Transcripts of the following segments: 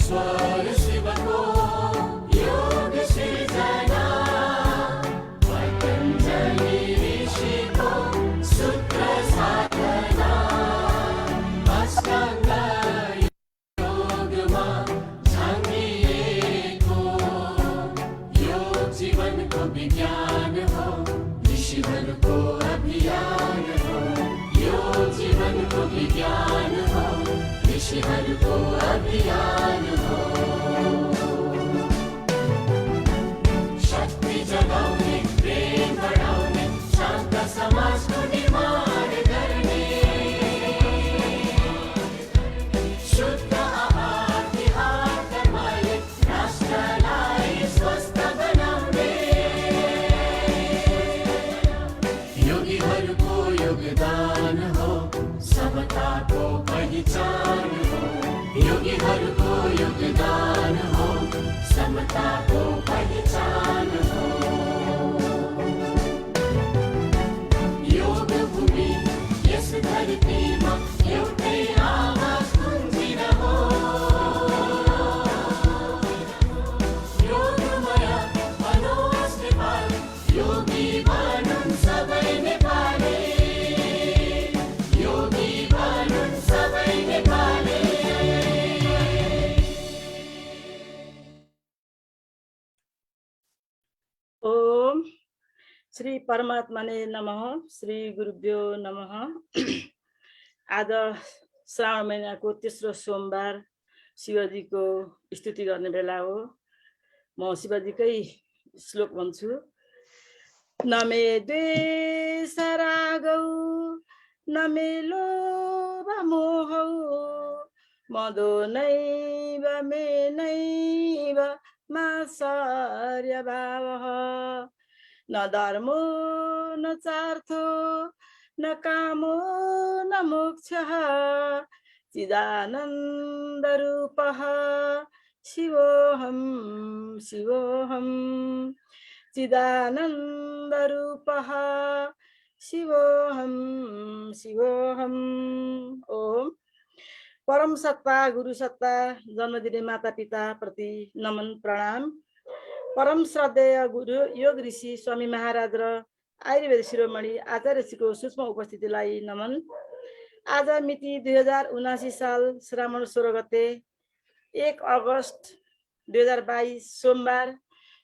ईश्वर शिवको योग सृजना पतञ्जलि ऋषिको सूत्र साधना अष्टाङ्ग योगमा झाँगिएको योग जीवनको विज्ञान हो ऋषिहरूको अभियान हो योग जीवनको विज्ञान हो ऋषिहरूको अभियान हो शक्ति जगाउने प्रेम बढाउने शान्त समाजको निर्माण गर्ने शुद्ध आहार विहार कर्मले राष्ट्रलाई स्वस्थ बनाउने योगीहरूको योगदान हो समताको पहिचान हो योगीहरूको योगदान हो समताको पहिचान हो योग भूमि यस धरतीमा एउटै आवाज गुन्जिन हो योगमय बनोस् नेपाल योगी बनुन् सबै नेपाली योगी बनुन् सबै नेपाली ओम श्री परमात्मने नमः श्री गुरुभ्यो नमः। आज श्रावण महिनाको तेस्रो सोमबार शिवजीको स्तुति गर्ने बेला हो। म शिवजीकै श्लोक भन्छु। न मे द्वेष रागौ न मे लोभ मोहौ मदो नैव मे नैव मात्सर्य भावः न धर्मो न चार्थो न कामो न मोक्षः चिदानन्द रूपः शिवोऽहं शिवोऽहं चिदानन्द रूपः शिवोऽहं शिवोऽहं। ओम परम सत्ता गुरु सत्ता जन्म दिने माता पिता प्रति नमन प्रणाम। परम श्रद्धेय गुरु योग ऋषि स्वामी महाराज र आयुर्वेद शिरोमणि आचार्यश्रीको सूक्ष्म उपस्थितिलाई नमन। आज मिति 2079 साल श्रावण 16 गते 1 अगस्त 2022 सोमबार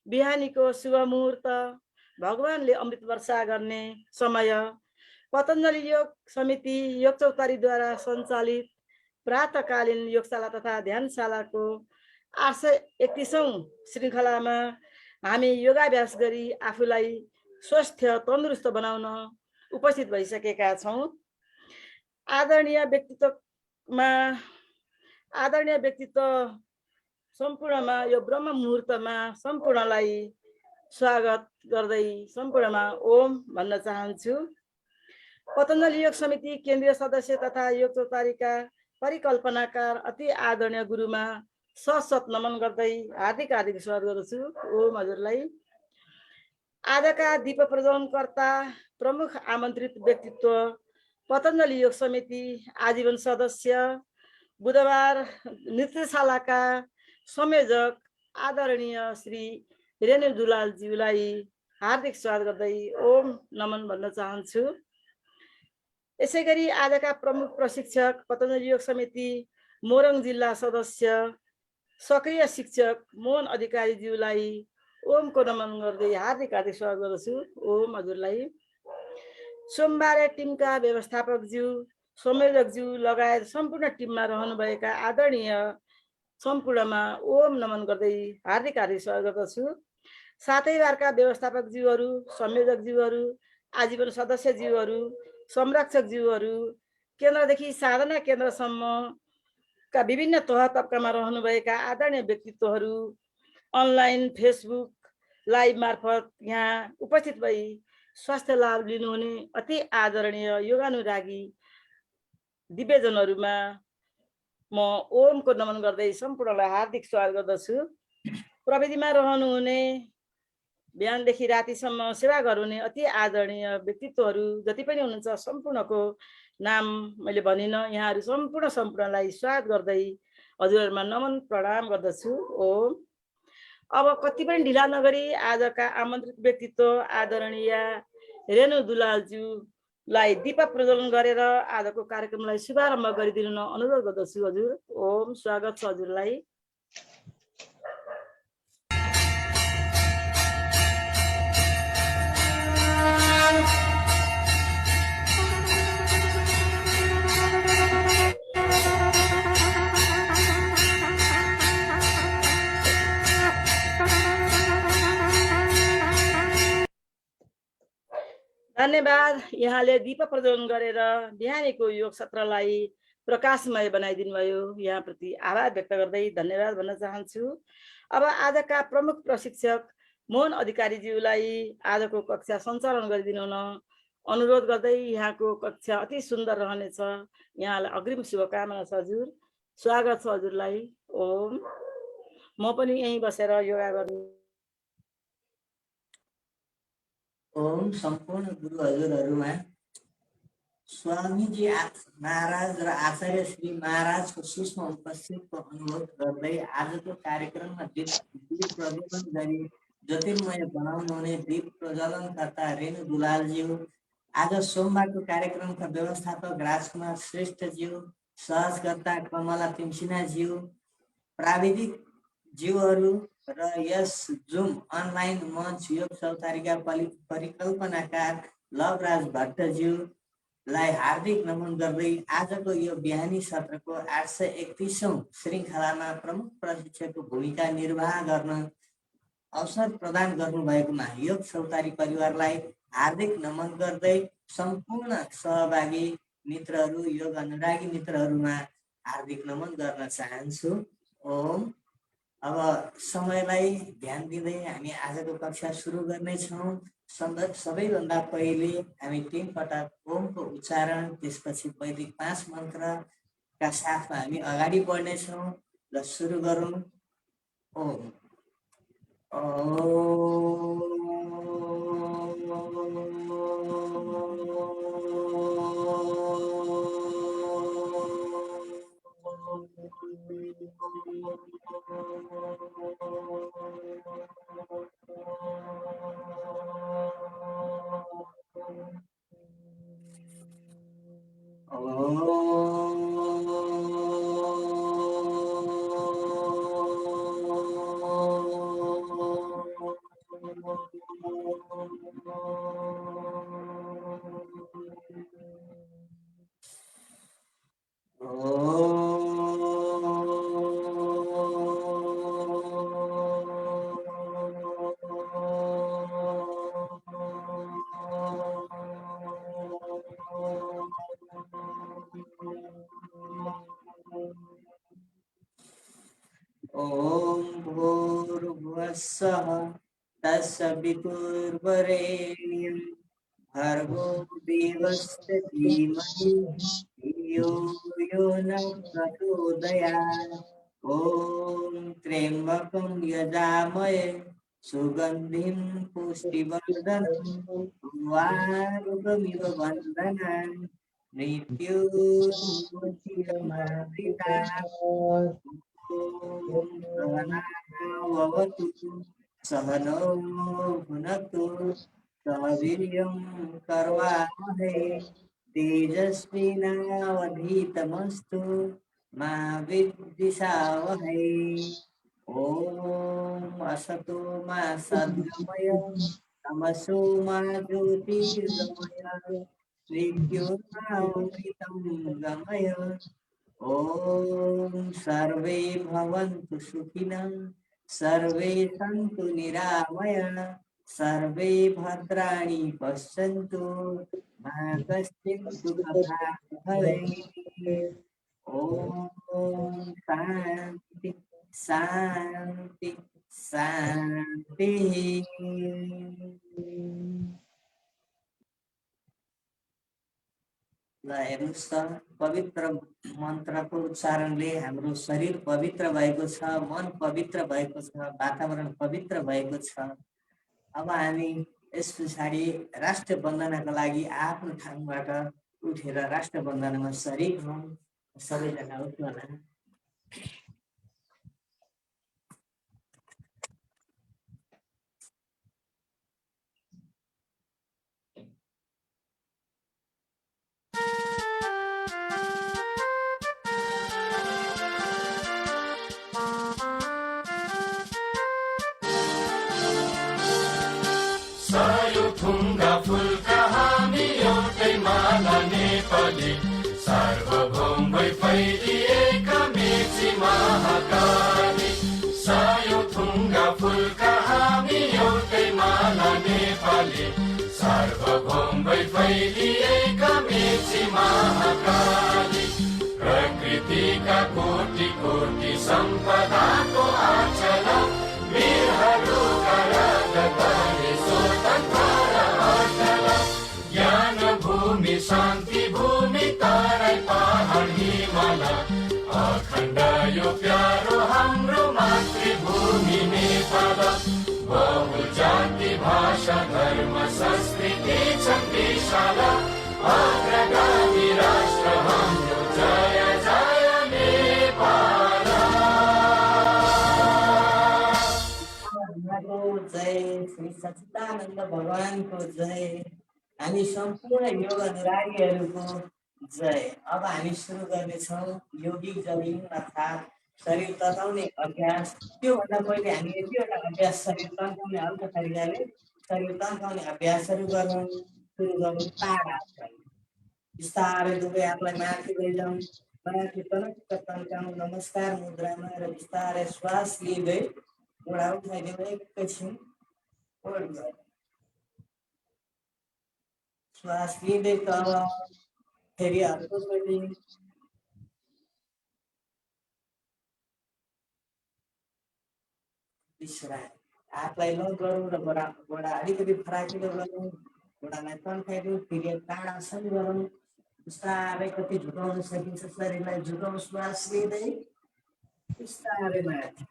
बिहानीको शुभ मुहुर्त भगवानले अमृत वर्षा गर्ने समय पतञ्जलि योग समिति योग चौतारीद्वारा सञ्चालित प्रातःकालीन योगशाला तथा ध्यानशालाको 831औं श्रृङ्खलामा हामी योगाभ्यास गरी आफूलाई स्वस्थ तन्दुरुस्त बनाउन उपस्थित भइसकेका छौँ। आदरणीय व्यक्तित्व सम्पूर्णमा यो ब्रह्म मुहुर्तमा सम्पूर्णलाई स्वागत गर्दै सम्पूर्णमा ओम भन्न चाहन्छु। पतञ्जलि योग समिति केन्द्रीय सदस्य तथा योग चौतारीका परिकल्पनाकार अति आदरणीय गुरुमा सशत नमन गर्दै हार्दिक स्वागत गर्छु। ओम हजुरलाई। आजका दीप प्रज्वलनकर्ता प्रमुख आमन्त्रित व्यक्तित्व पतञ्जलि योग समिति आजीवन सदस्य बुधबार नृत्यशालाका संयोजक आदरणीय श्री रेणु दुलालज्यूलाई हार्दिक स्वागत गर्दै ओम नमन भन्न चाहन्छु। यसैगरी आजका प्रमुख प्रशिक्षक पतञ्जलि योग समिति मोरङ जिल्ला सदस्य सक्रिय शिक्षक मोहन अधिकारीज्यूलाई ओमको नमन गर्दै हार्दिक स्वागत गर्छु। ओम हजुरलाई। सोमबारे टिमका व्यवस्थापकज्यू संयोजकज्यू लगायत सम्पूर्ण टिममा रहनुभएका आदरणीय सम्पूर्णमा ओम नमन गर्दै हार्दिक स्वागत गर्दछु। साथै बारका व्यवस्थापकज्यूहरू संयोजकज्यूहरू आजीवन सदस्यज्यूहरू संरक्षकज्यूहरू केन्द्रदेखि साधना केन्द्रसम्मका विभिन्न तह तबकामा रहनुभएका आदरणीय व्यक्तित्वहरू अनलाइन फेसबुक लाइभ मार्फत यहाँ उपस्थित भई स्वास्थ्य लाभ लिनुहुने अति आदरणीय योगानुरागी दिव्यजनहरूमा म ओमको नमन गर्दै सम्पूर्णलाई हार्दिक स्वागत गर्दछु। प्रविधिमा रहनुहुने बिहानदेखि रातिसम्म सेवा गर्नुहुने अति आदरणीय व्यक्तित्वहरू जति पनि हुनुहुन्छ सम्पूर्णको नाम मैले भनिन, यहाँहरू सम्पूर्णलाई स्वागत गर्दै हजुरहरूमा नमन प्रणाम गर्दछु। ओम। अब कति पनि ढिला नगरी आजका आमन्त्रित व्यक्तित्व आदरणीय रेणु दुलालज्यूलाई दीप प्रज्वलन गरेर आजको कार्यक्रमलाई शुभारम्भ गरिदिनु अनुरोध गर्दछु। हजुर। ओम। स्वागत छ हजुरलाई। धन्यवाद। यहाँले दीप प्रज्वलन गरेर बिहानीको योग सत्रलाई प्रकाशमय बनाइदिनु भयो। यहाँप्रति आभार व्यक्त गर्दै धन्यवाद भन्न चाहन्छु। अब आजका प्रमुख प्रशिक्षक मोहन अधिकारीज्यूलाई आजको कक्षा सञ्चालन गरिदिनु अनुरोध गर्दै, यहाँको कक्षा अति सुन्दर रहनेछ। यहाँलाई अग्रिम शुभकामना छ हजुर। स्वागत छ हजुरलाई। ओम। म पनि यहीँ बसेर योगा गर्नु। ओम। सम्पूर्ण गुरु हजुरहरूमा स्वामीजी महाराज र आचार्य श्री महाराजको सूक्ष्म उपस्थितिको अनुरोध गर्दै आजको कार्यक्रममा दीप प्रज्वलन गरी ज्योतिर्मय बनाउनु हुने दीप प्रज्वलनकर्ता रेणु दुलालज्यू, आज सोमबारको कार्यक्रमका व्यवस्थापक राजकुमार श्रेष्ठज्यू, सहजकर्ता कमला तिमसिनाज्यू, प्राविधिक ज्यूहरू र यस जुम अनलाइन मञ्च योग चौतारीका परिकल्पनाकार लवराज भट्टज्यूलाई हार्दिक नमन गर्दै आजको यो बिहानी सत्रको 831औं श्रृङ्खलामा प्रमुख प्रशिक्षकको भूमिका निर्वाह गर्न अवसर प्रदान गर्नुभएकोमा योग चौतारी परिवारलाई हार्दिक नमन गर्दै सम्पूर्ण सहभागी मित्रहरू, योग अनुरागी मित्रहरूमा हार्दिक नमन गर्न चाहन्छु। ओम। अब समयलाई ध्यान दिँदै हामी आजको कक्षा सुरु गर्नेछौँ। सबैभन्दा पहिले हामी 3 पटक ओमको उच्चारण, त्यसपछि वैदिक 5 मन्त्रका साथमा हामी अगाडि बढ्नेछौँ। ल सुरु गरौँ। ओम। भूर्भुवस्सुः तत्सवितुर्वरेण्यं भर्गो देवस्य धीमहि धियो यो नः प्रचोदयात्। ओम त्र्यंबकं यजामहे सुगंधिं पुष्टिवर्धनम् उर्वारुकमिव बन्धनान् मृत्युर्मुक्षीयमामृतात्। ओम सहनावतु सहनौ भुनक्तु सह वीर्यं करवावहै तेजस्विनावधीतमस्तु मा विद्विषावहै। ओम असतो मा सद्गमय तमसो मा ज्योतिर्गमय मृत्योर्मामृतं गमय। ओम सर्वे भवन्तु सुखिनः सर्वे सन्तु निरामयाः सर्वे भद्राणि पश्यन्तु मा कश्चित् दुःखभाग् भवेत्। ओम शान्ति शान्ति शान्तिः। ल हेर्नुहोस् त, पवित्र मन्त्रको उच्चारणले हाम्रो शरीर पवित्र भएको छ, मन पवित्र भएको छ, वातावरण पवित्र भएको छ। अब हामी यस पछाडि राष्ट्र वन्दनाका लागि आफ्नो ठाउँबाट उठेर राष्ट्र वन्दनामा सरिक हौँ। सबैजना उठ्नुहोला। नेपाली सार्वभौम भई फैलिएका मेची महाकाली सायो थुङ्गा फुलका हामी एउटै माला नेपाली सार्वभौम भई फैलिएका मेची महाकाली प्रकृतिका कोटि कोटि सम्पदाको आचल वीरहरूका रगतले स्वतन्त्र र अचल ज्ञान भूमि शान्ति भूमि तराई पहाड हिमाल अखण्ड यो प्यारो हाम्रो मातृभूमि नेपाल बहु जाति भाषा धर्म संस्कृति छन् विशाल अग्रगामी राष्ट्र हाम्रो जय जय नेपाल। जय श्री सच्चिदानन्द भगवानको जय। हामी सम्पूर्ण योग अनुरागीहरूको जय। अब हामी सुरु गर्नेछौँ योगिक जगिङ अर्थात् शरीर तताउने अभ्यास। त्योभन्दा पहिले हामी यतिवटा अभ्यास शरीर तन्काउने अर्को तरिकाले शरीर तन्काउने अभ्यासहरू गरौँ। सुरु गरौँ ताडासन। बिस्तारै दुवै हातलाई माथि लैजाउँ, माथि तनक्क तन्काउँ नमस्कार मुद्रामा र बिस्तारै श्वास लिँदै घुँडा उठाइदिउँ एकैछिन। श्वास लिँदै तल फेरि अर्कोपट्टि विश्राम। हातलाई लग गरौँ र घुँडा अलिकति फराकिलो गरौँ, घुँडालाई तन्काइदिउँ, फेरि ताडासन गरौँ। बिस्तारै कति झुकाउन सकिन्छ शरीरलाई झुकाउँ श्वास लिँदै बिस्तारै माथि।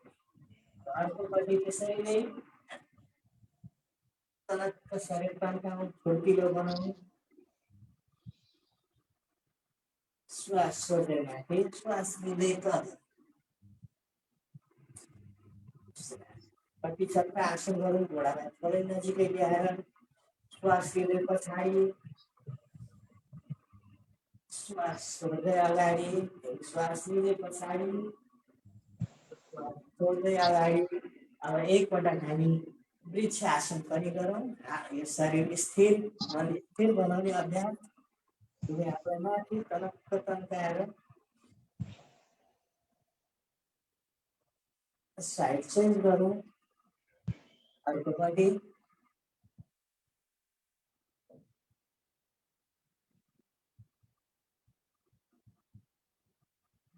अर्कोपट्टि त्यसरी नै तनक्क शरीर तन्काउँ, फुर्तिलो बनाउँ। श्वास छोड्दै माथि, श्वास लिँदै तल। कति चक्र आसन गरौँ, घुँडालाई थोरै नजिकै ल्याएर श्वास लिँदै पछाडि, श्वास छोड्दै अगाडि, श्वास लिँदै पछाडि, छोड्दै अगाडि। अब एकपटक हामी वृक्ष आसन पनि गरौँ। यो शरीर स्थिर मन स्थिर बनाउने अभ्यास। दुवै हातलाई माथि तनक्क तन्काएर साइड चेन्ज गरौँ। अर्कोपट्टि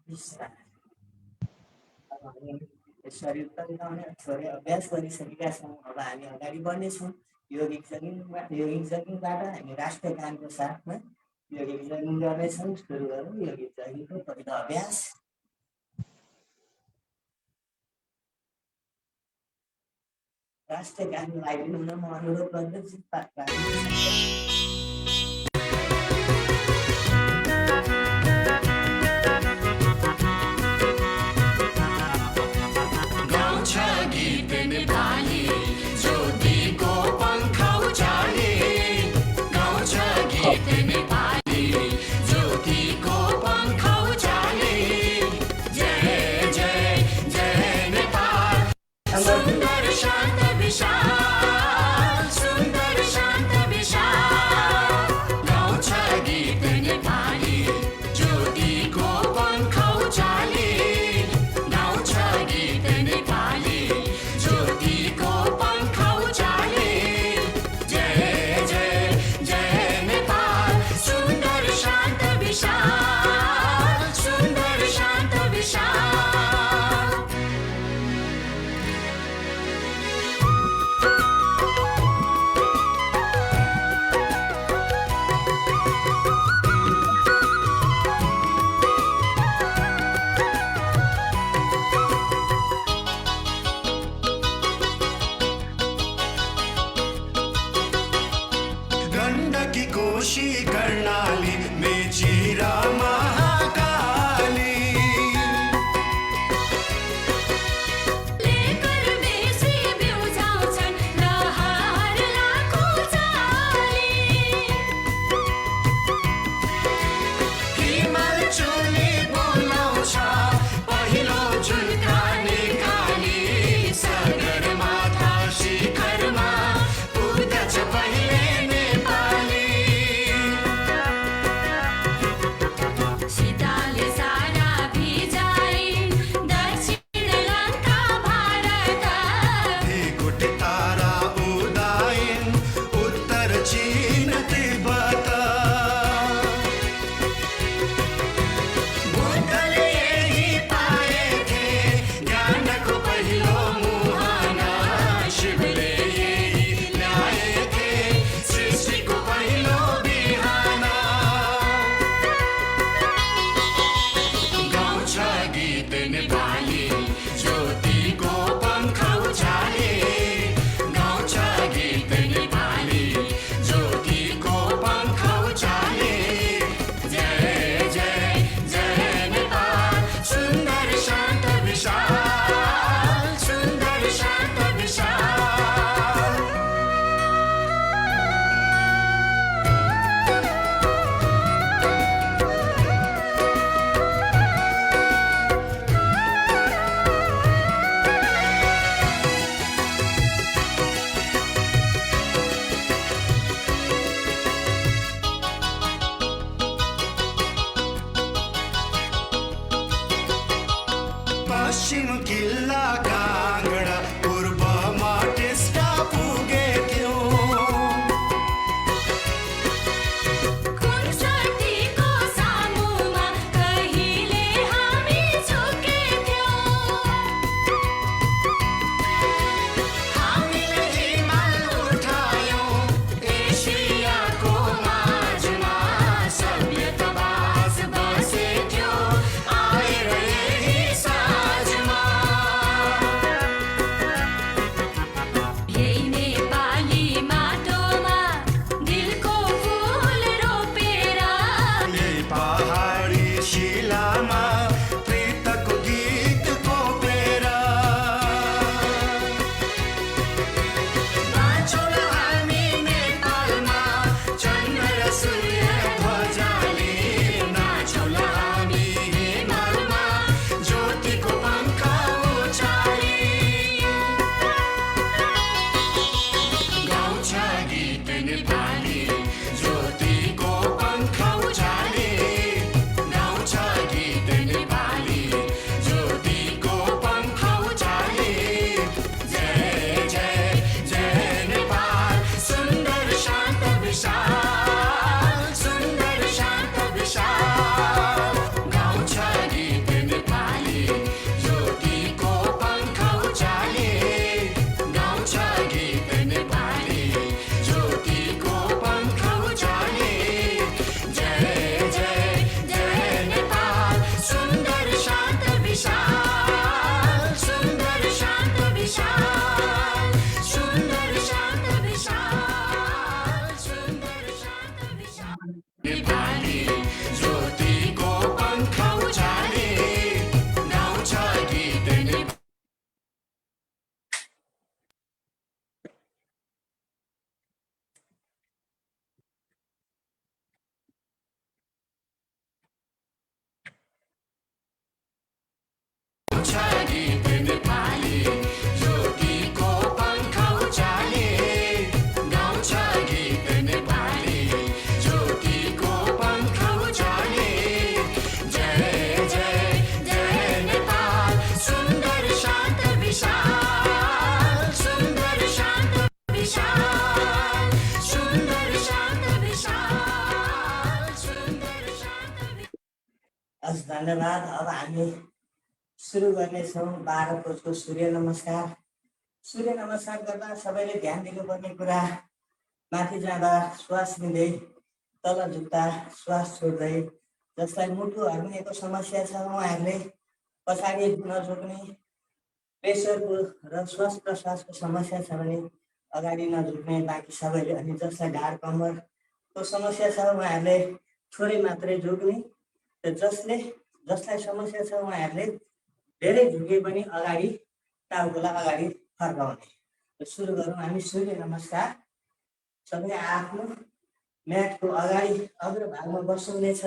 विश्राम। अब हामी शरीर तन्काउने थोरै अभ्यास गरिसकेका छौँ। अब हामी अगाडि बढ्नेछौँ योगिक जगिङबाट हामी राष्ट्रिय गानको साथमा योगिक जगिङ गर्नेछौँ। सुरु गरौँ योगिक जगिङको पहिलो अभ्यास। राष्ट्रिय गान लागिदिनु हुन म अनुरोध गर्दछु। सुन्दर शान्त विशाल सुन्दर शान्त विशाल गाउँछ गीत नेपाली ज्योतिको पंख उचाले गाउँछ गीत नेपाली ज्योतिको पंख उचाले जय जय जय नेपाल सुन्दर शान्त विशाल सुन्दर शान्त विशाल। कोशी कर्णाली मेची र महाकाली लेकर बेसी बिउजाउँछन् लहर लाखो चाली हिमाल चुली बोलाउँछ पहिलो झुल्का निकाली सगरमाथा शिखरमा पुग्दछ पहिले नेपाली। धन्यवाद। अब हामी सुरु गर्नेछौँ 12 कोषको सूर्य नमस्कार। सूर्य नमस्कार गर्दा सबैले ध्यान दिनुपर्ने कुरा, माथि जाँदा श्वास लिँदै तल झुक्दा श्वास छोड्दै, जसलाई मुटु हर्निएको समस्या छ उहाँहरूले पछाडि नझुक्ने, प्रेसरको र श्वास प्रश्वासको समस्या छ भने अगाडि नझुक्ने बाँकी सबैले, अनि जसलाई ढाड कम्मरको समस्या छ उहाँहरूले थोरै मात्रै झुक्ने, र जसलाई समस्या छ उहाँहरूले धेरै झुके पनि अगाडि टाउकोलाई अगाडि फर्काउने। सुरु गरौँ हामी सूर्य नमस्कार। सबैले आफ्नो म्याटको अगाडि अग्रभागमा बस्नुहुनेछ।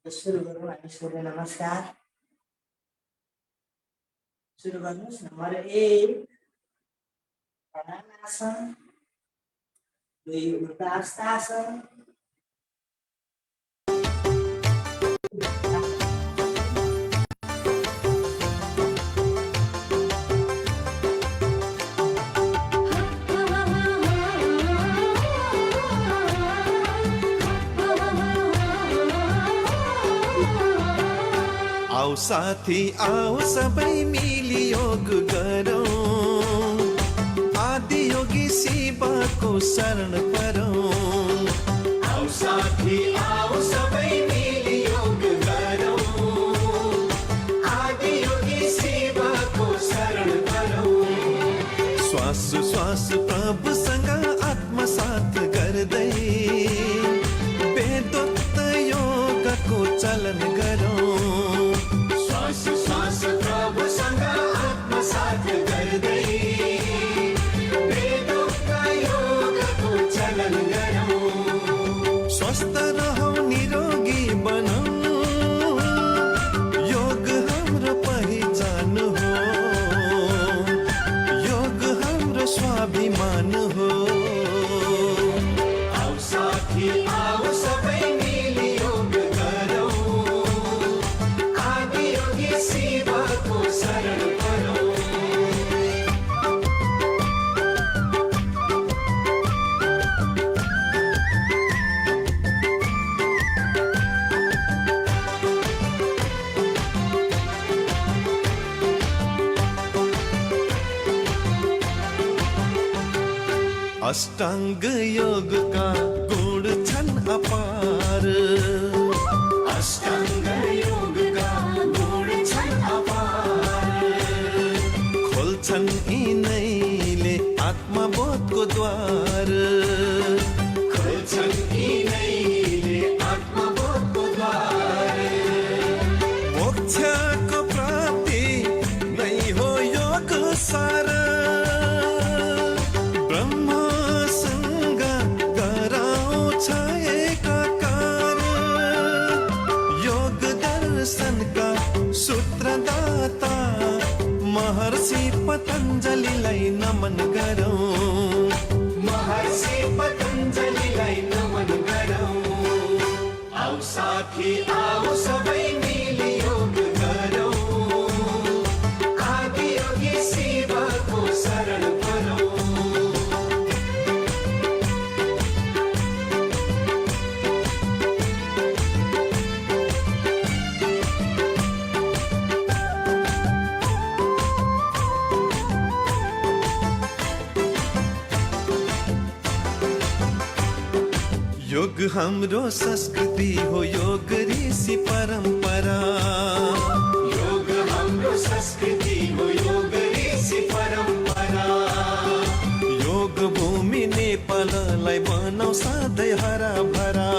सुरु गरौँ हामी सूर्य नमस्कार। सुरु गर्नुहोस्। नम्बर 1 प्राणायाम, 2 उत्तास्तासन, आओ साथी आओ सबै मिली योग गरौँ, आदि योगी शिवको शरण परौँ। आओ साथी आओ सबै मिली योग गरौँ, आदि योगी शिवको शरण परौँ। श्वास श्वास प्रभुसँग आत्मसात गर्दै वेदोक्त योगको चलन गरौँ। श्वास श्वास प्रभुसँग आत्मसात गर्दै वेदोक्त योगको चलन गरौँ। स्वस्थ रहौँ निरोगी बनौँ, योग हाम्रो पहिचान हो, योग हाम्रो स्वाभिमान हो। आओ साथी आओ सबै मिली योग गरौँ, आदि योगी शिवको शरण परौँ। अष्टाङ्ग योगका गुण छन् अपार, अष्टाङ्ग योगका गुण छन् अपार। खोल्छन् यिनैले आत्मबोधको द्वार, खोल्छन् यिनैले आत्मबोधको द्वार। मोक्षको प्राप्ति नै हो योग सार, सूत्रदाता महर्षि पतञ्जलिलाई नमन गरौँ, महर्षि पतञ्जलिलाई नमन गरौँ। आओ साथी आओ सबै मिली योग गरौँ, आदि योगी शिवको शरण परौँ। योग हाम्रो संस्कृति हो, योग ऋषि परम्परा। योग हाम्रो संस्कृति हो, योग ऋषि परम्परा। योग भूमि नेपाललाई बनाऊ सधैँ हरा भरा,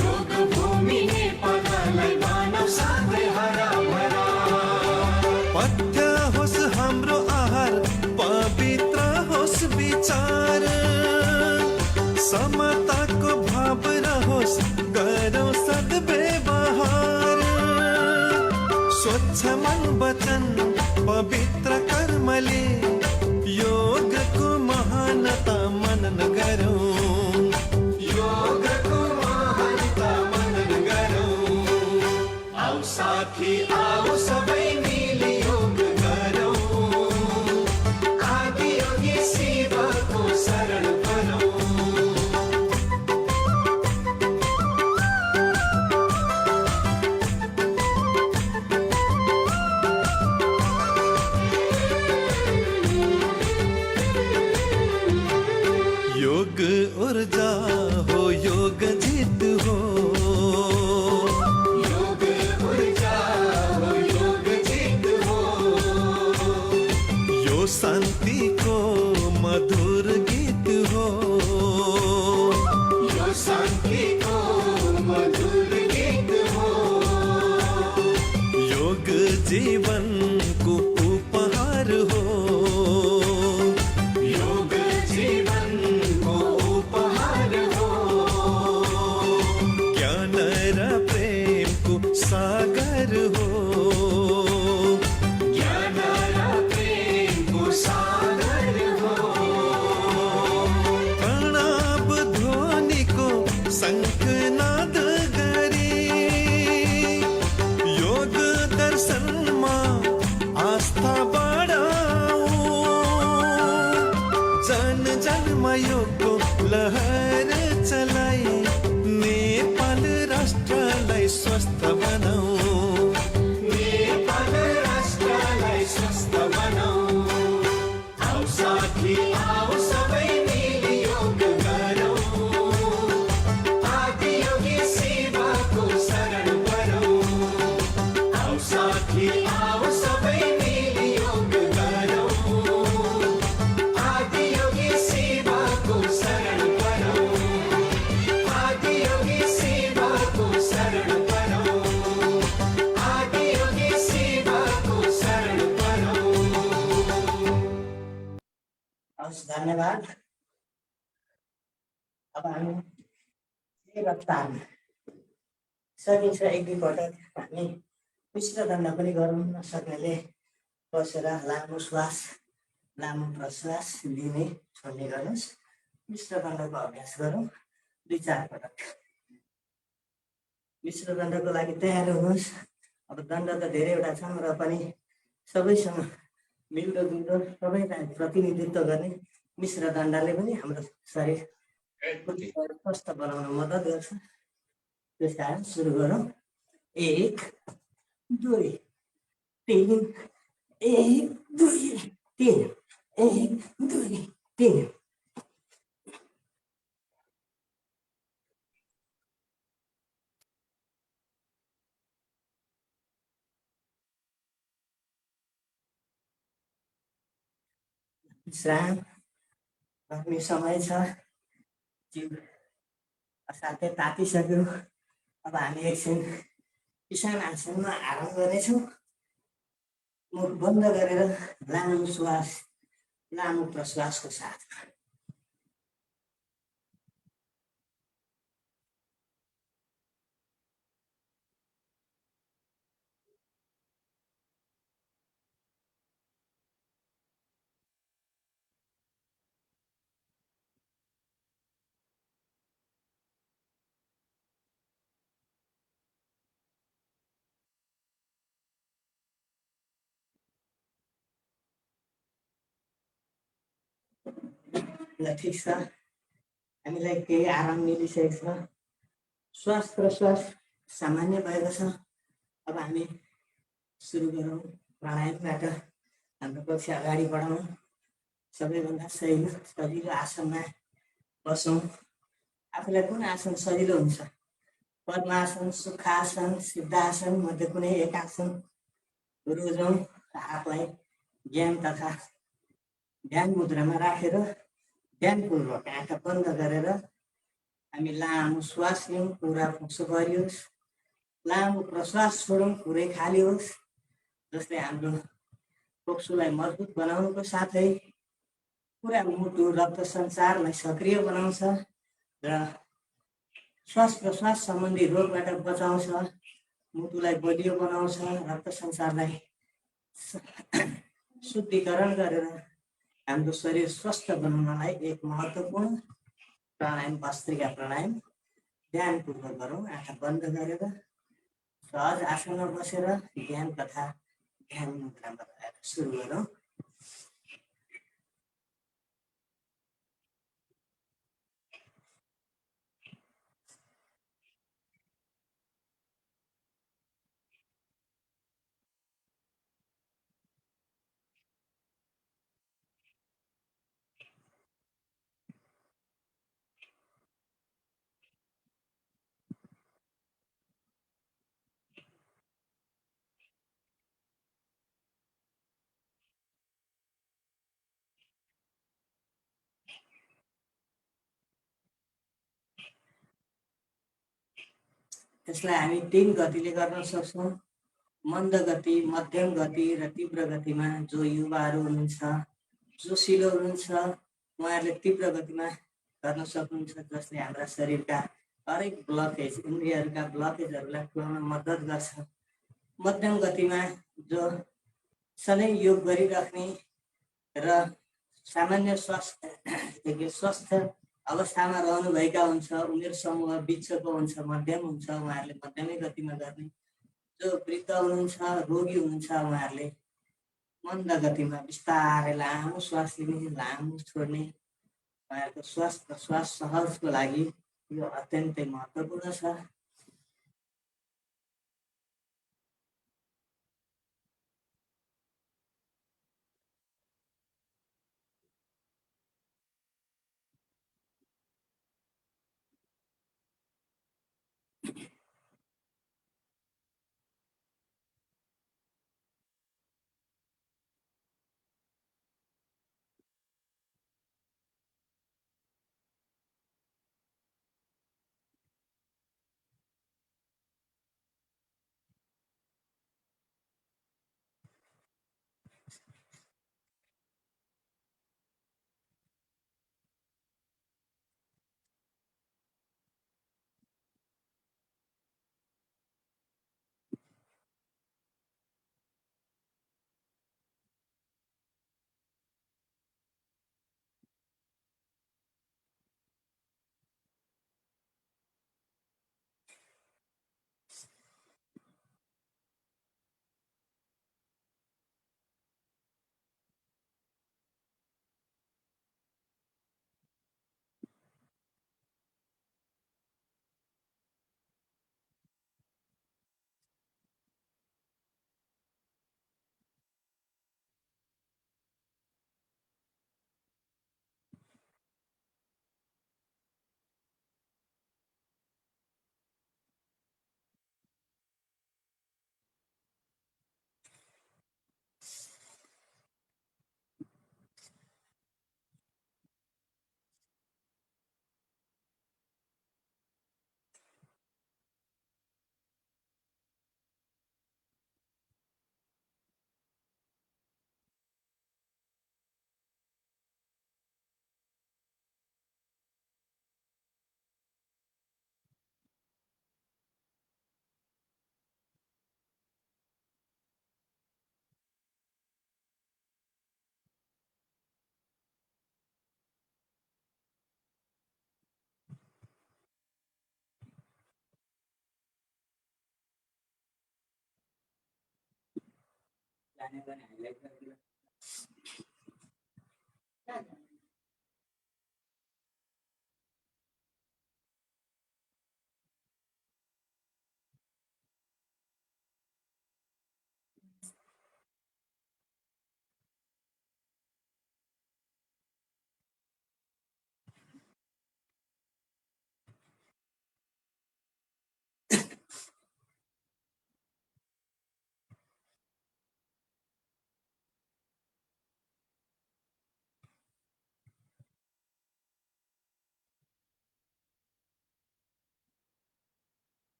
योग भूमि नेपाललाई बनाऊ सधैँ हरा भरा। पथ्य होस् हाम्रो आहार, पवित्र होस् विचार, समताको भाव रहोस् गरौँ सद्व्यवहार। स्वच्छ मन वचन पवित्र कर्मले योगको महानता मनन गरौँ, योगको महानता मनन गरौँ। आओ साथी आओ सबै मिली योग गरौँ, आदि योगी शिवको शरण परौँ। योग ऊर्जा हो योग जित हो योग ऊर्जा हो योग जित हो यो शान्ति को मधुर गीत हो यो शान्ति को मधुर गीत हो योग जीवन को उपहार हो योग जीवन को उपहार हो ज्ञान र प्रेम को सागर हो ज्ञान र प्रेम को सागर हो प्रणव ध्वनि को शङ्खनाद गरी योग दर्शनमा आस्था बढाऊ जन जनमा योगको लहर चलाई नेपाल राष्ट्रलाई स्वस्थ बनाऊ नेपाल राष्ट्रलाई स्वस्थ बनाऊ आऊ साथी आऊ सबै मिली योग गरौँ आदियोगी सेवाको शरण परौँ आऊ साथी आऊ सबै मिली योग गरौँ आदियोगी सेवाको शरण परौँ आदियोगी सेवाको शरण परौँ आदियोगी सेवाको शरण परौँ हवस् धन्यवाद। अब हामी रफ्तारमा सकिन्छ एक दुईपटक हामी मिश्र दण्ड पनि गरौँ नसक्नेले बसेर लामो श्वास लामो प्रश्वास लिने छोड्ने गर्नुहोस्। मिश्र दण्डको अभ्यास गरौँ 2-4 पटक। मिश्र दण्डको लागि तयार हुनुहोस्। अब दण्ड त धेरैवटा छन् र पनि सबैसँग मिल्दो जुल्दो सबैलाई प्रतिनिधित्व गर्ने मिश्र दण्डले पनि हाम्रो शरीर स्वस्थ बनाउन मद्दत गर्छ। त्यस कारण सुरु गरौँ। 1 2 3 1 2 3 1 2 3 विश्राम गर्ने समय छ। जिउ असाध्यै तातिसक्यो। अब हामी एकछिन किसान आसनमा आराम गर्नेछौँ। मुख बन्द गरेर लामो श्वास लामो प्रश्वासको साथ ल ठिक छ। हामीलाई केही आराम मिलिसकेको छ। श्वास प्रश्वास सामान्य भएको छ। अब हामी सुरु गरौँ प्राणायामबाट हाम्रो कक्षा अगाडि बढाउँ। सबैभन्दा सजिलो आसनमा बसौँ। आफूलाई कुन आसन सजिलो हुन्छ? पद्मासन, सुखासन, सिद्धासन मध्ये कुनै एक आसन रोजौँ। आफूलाई ज्ञान तथा ध्यान मुद्रामा राखेर ध्यानपूर्वक आँखा बन्द गरेर हामी लामो श्वास लिउँ, पुरा फोक्सो गरियोस्। लामो प्रश्वास छोडौँ, पुरै खाली होस्। जसले हाम्रो फोक्सोलाई मजबुत बनाउनुको साथै पुरा मुटु रक्त सञ्चारलाई सक्रिय बनाउँछ र श्वास प्रश्वास सम्बन्धी रोगबाट बचाउँछ। मुटुलाई बलियो बनाउँछ। रक्त सञ्चारलाई शुद्धिकरण गरेर हाम्रो शरीर स्वस्थ बनाउनलाई एक महत्त्वपूर्ण प्राणायाम भस्त्रिका प्राणायाम ध्यानपूर्वक गरौँ। आँखा बन्द गरेर सहज आसनमा बसेर ध्यान तथा ध्यान मुद्रामा रहेर सुरु गरौँ। यसलाई हामी 3 गतिले गर्न सक्छौँ। मन्द गति, मध्यम गति र तीव्र गतिमा जो युवाहरू हुनुहुन्छ, जोसिलो हुनुहुन्छ, उहाँहरूले तीव्र गतिमा गर्न सक्नुहुन्छ, जसले हाम्रा शरीरका हरेक ब्लकेज, इन्द्रियहरूका ब्लकेजहरूलाई खुलाउन मद्दत गर्छ। मध्यम गतिमा जो सधैँ योग गरिराख्ने र सामान्य स्वस्थ अवस्थामा रहनुभएका हुन्छ, उमेर समूह बिचको हुन्छ, मध्यम हुन्छ, उहाँहरूले मध्यमै गतिमा गर्ने। जो वृद्ध हुनुहुन्छ, रोगी हुनुहुन्छ, उहाँहरूले मन्द गतिमा बिस्तारै लामो श्वास लिने, लामो छोड्ने। उहाँहरूको श्वास प्रश्वास सहजको लागि यो अत्यन्तै महत्त्वपूर्ण छ।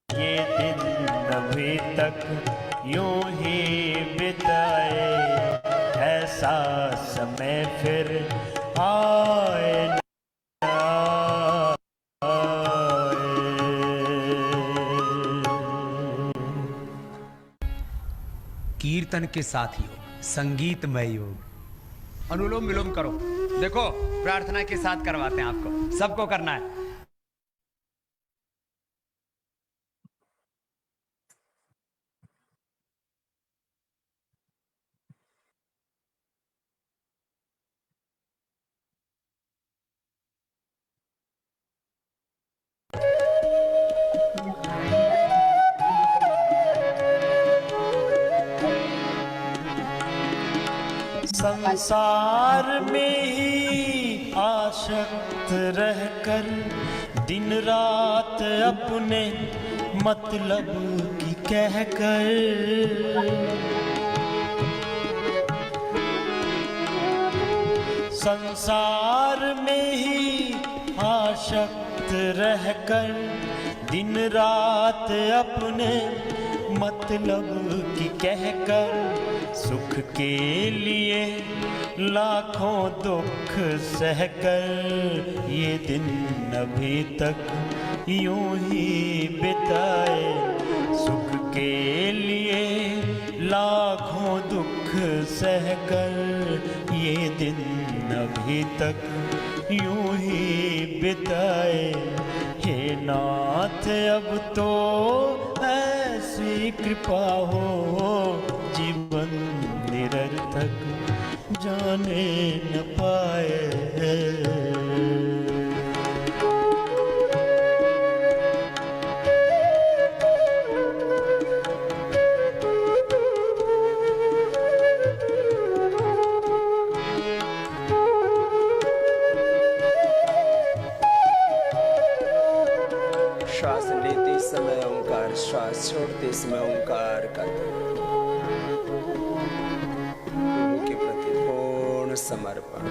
ये दिन अभी तक यूं ही बिताए, ऐसा समय फिर आए ना आए। कीर्तन के साथ योग, संगीतमय योग। अनुलोम विलोम करो। देखो प्रार्थना के साथ करवाते हैं आपको, सबको करना है। संसार में ही आसक्त रहकर दिन रात अपने मतलब की कहकर संसार में ही आसक्त रहकर दिन रात अपने मतलब की कहकर सुख के लिए लाखों दुख सहकर ये दिन अभी तक यूं ही बिताए। सुख के लिए लाखों दुख सहकर ये दिन अभी तक यूं ही बिताए। हे नाथ अब तो ऐसी कृपा हो जीवन निरर्थक जाने न पाए। श्वास लेते समय ओंकार, श्वास छोड़ते समय ओंकार का प्रभु के प्रति पूर्ण समर्पण।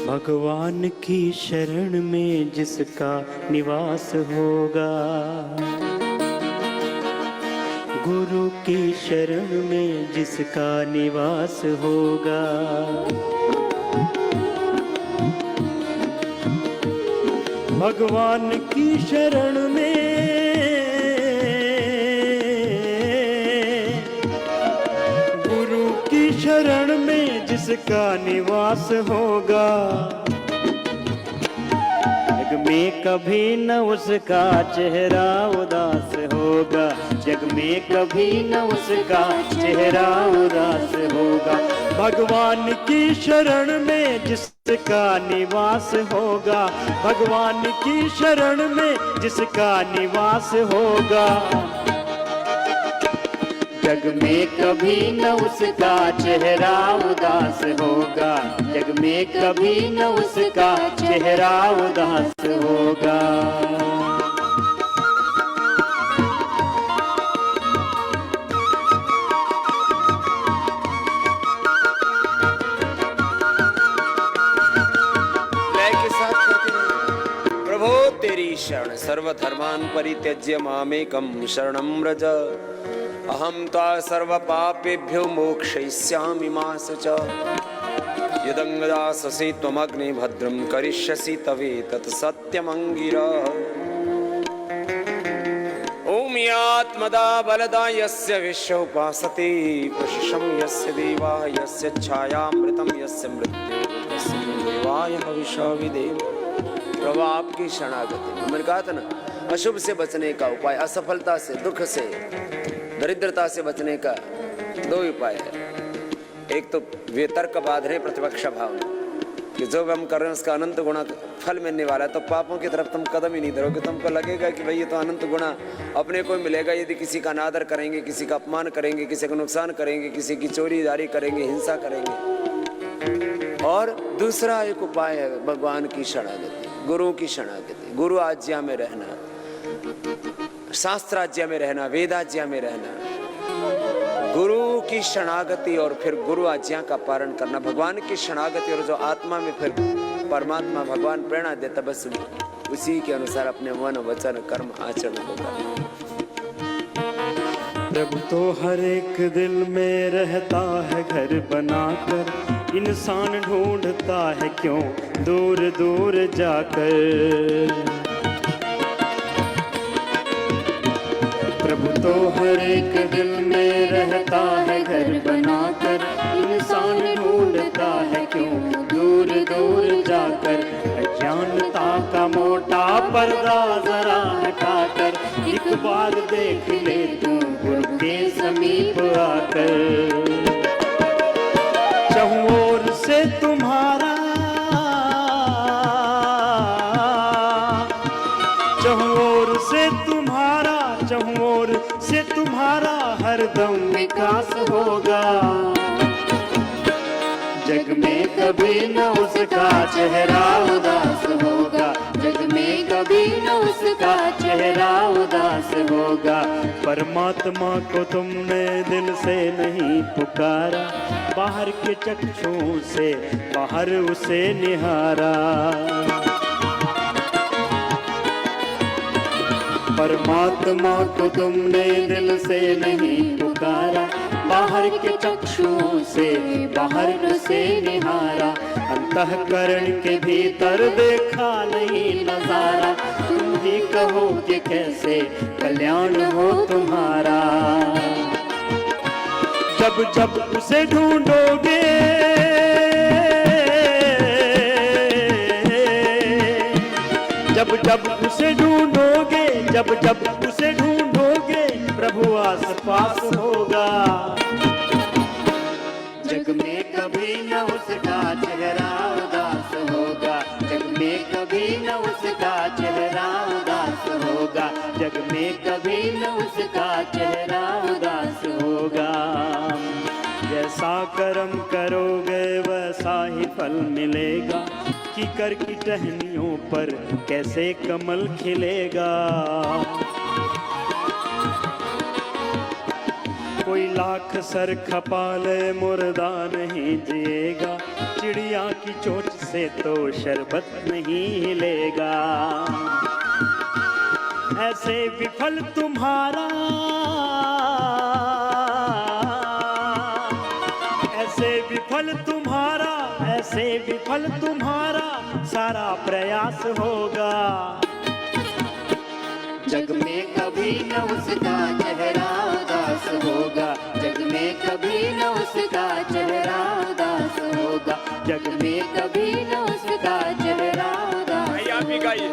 भगवान की शरण में जिसका निवास होगा, गुरु की शरण में जिसका निवास होगा, भगवान की शरण में गुरु की शरण में जिसका निवास होगा, जग में कभी न उसका चेहरा उदास होगा, जग में कभी न उसका चेहरा उदास होगा। भगवान की शरण में जिसका निवास होगा, भगवान की शरण में जिसका निवास होगा, जग में कभी न उसका चेहरा उदास होगा, जग में कभी न उसका चेहरा उदास होगा। तेरी शरण सर्वधर्मान् परित्यज्य मामेकं शरणं व्रज, अहं त्वा सर्वपापेभ्यो मोक्षयिष्यामि मा शुच। यदङ्गदाससि त्वमग्ने भद्रं करिष्यसि तवेतत् सत्यमङ्गिरः। ॐ यात्मदा बलदा यस्य विश्व उपासते, प्रशंसं यस्य देवाः, यस्य छायामृतं यस्य मृत्युर्भयस्य देवाय हविषा विधेम। प्रभु आपकी शरणागति। मैंने कहा था ना, अशुभ से बचने का उपाय, असफलता से, दुख से, दरिद्रता से बचने का दो उपाय है। एक तो वितर्क बाध रहे प्रतिपक्ष भाव कि जो हम कर रहे हैं उसका अनंत गुणा फल मिलने वाला है, तो पापों की तरफ तुम कदम ही नहीं धरोगे। तुमको लगेगा कि भाई ये तो अनंत गुणा अपने को मिलेगा यदि किसी का अनादर करेंगे, किसी का अपमान करेंगे, किसी का नुकसान करेंगे, किसी की चोरीदारी करेंगे, हिंसा करेंगे। और दूसरा एक उपाय है भगवान की शरणागति, गुरु की शरणागति, गुरु आज्ञा में रहना, शास्त्र आज्ञा में रहना, वेद आज्ञा में रहना, गुरु की शरणागति और फिर गुरु आज्ञा का पालन करना, भगवान की शरणागति। और जो आत्मा में फिर परमात्मा भगवान प्रेरणा देता, बस उसी के अनुसार अपने मन वचन कर्म आचरण होगा। प्रभु तो हर एक दिल में रहता है घर बनाकर, इंसान ढूंढता है क्यों दूर दूर जाकर। प्रभु तो हर एक दिल में रहता है घर बनाकर, इंसान ढूंढता है क्यों दूर दूर जाकर। अज्ञानता का मोटा पर्दा जरा हटाकर एक बार देख ले तू गुरु के समीप आकर। चहुं ओर से तुम्हारा, चहुं ओर से तुम्हारा, चहुं ओर से तुम्हारा हरदम विकास होगा। जग में कभी न उसका चेहरा उदास होगा, जग में कभी न उसका चेहरा उदास होगा। परमात्मा को तुमने दिल से नहीं पुकारा, बाहर के चक्षुओं से बाहर उसे निहारा। परमात्मा को तुमने दिल से नहीं पुकारा, बाहर के चक्षुओं से बाहर उसे निहारा। अंतःकरण के भीतर देखा नहीं नजारा, तुम ही कहो कि कैसे कल्याण हो तुम्हारा। जब जब उसे ढूंढोगे, जब जब उसे ढूंढोगे, जब जब उसे ढूंढोगे, प्रभु आस पास होगा। जग में कभी न उसका चेहरा उदास होगा, जग में कभी न उसका चेहरा उदास होगा, जग में कभी न उसका चेहरा उदास होगा। जैसा कर्म करोगे वैसा ही फल मिलेगा, कीकर की टहनियों पर कैसे कमल खिलेगा। कोई लाख सर खपा ले मुर्दा नहीं जिएगा, चिड़िया की चोंच से तो शरबत नहीं हिलेगा। ऐसे विफल तुम्हारा, ऐसे विफल तुम्हारा, ऐसे विफल तुम्हारा सारा प्रयास होगा। जग में कभी न उसका चेहरा उदास होगा, जग में कभी न उसका चेहरा उदास होगा, जग में कभी न उसका चेहरा उदास होगा। आप भी गाइए।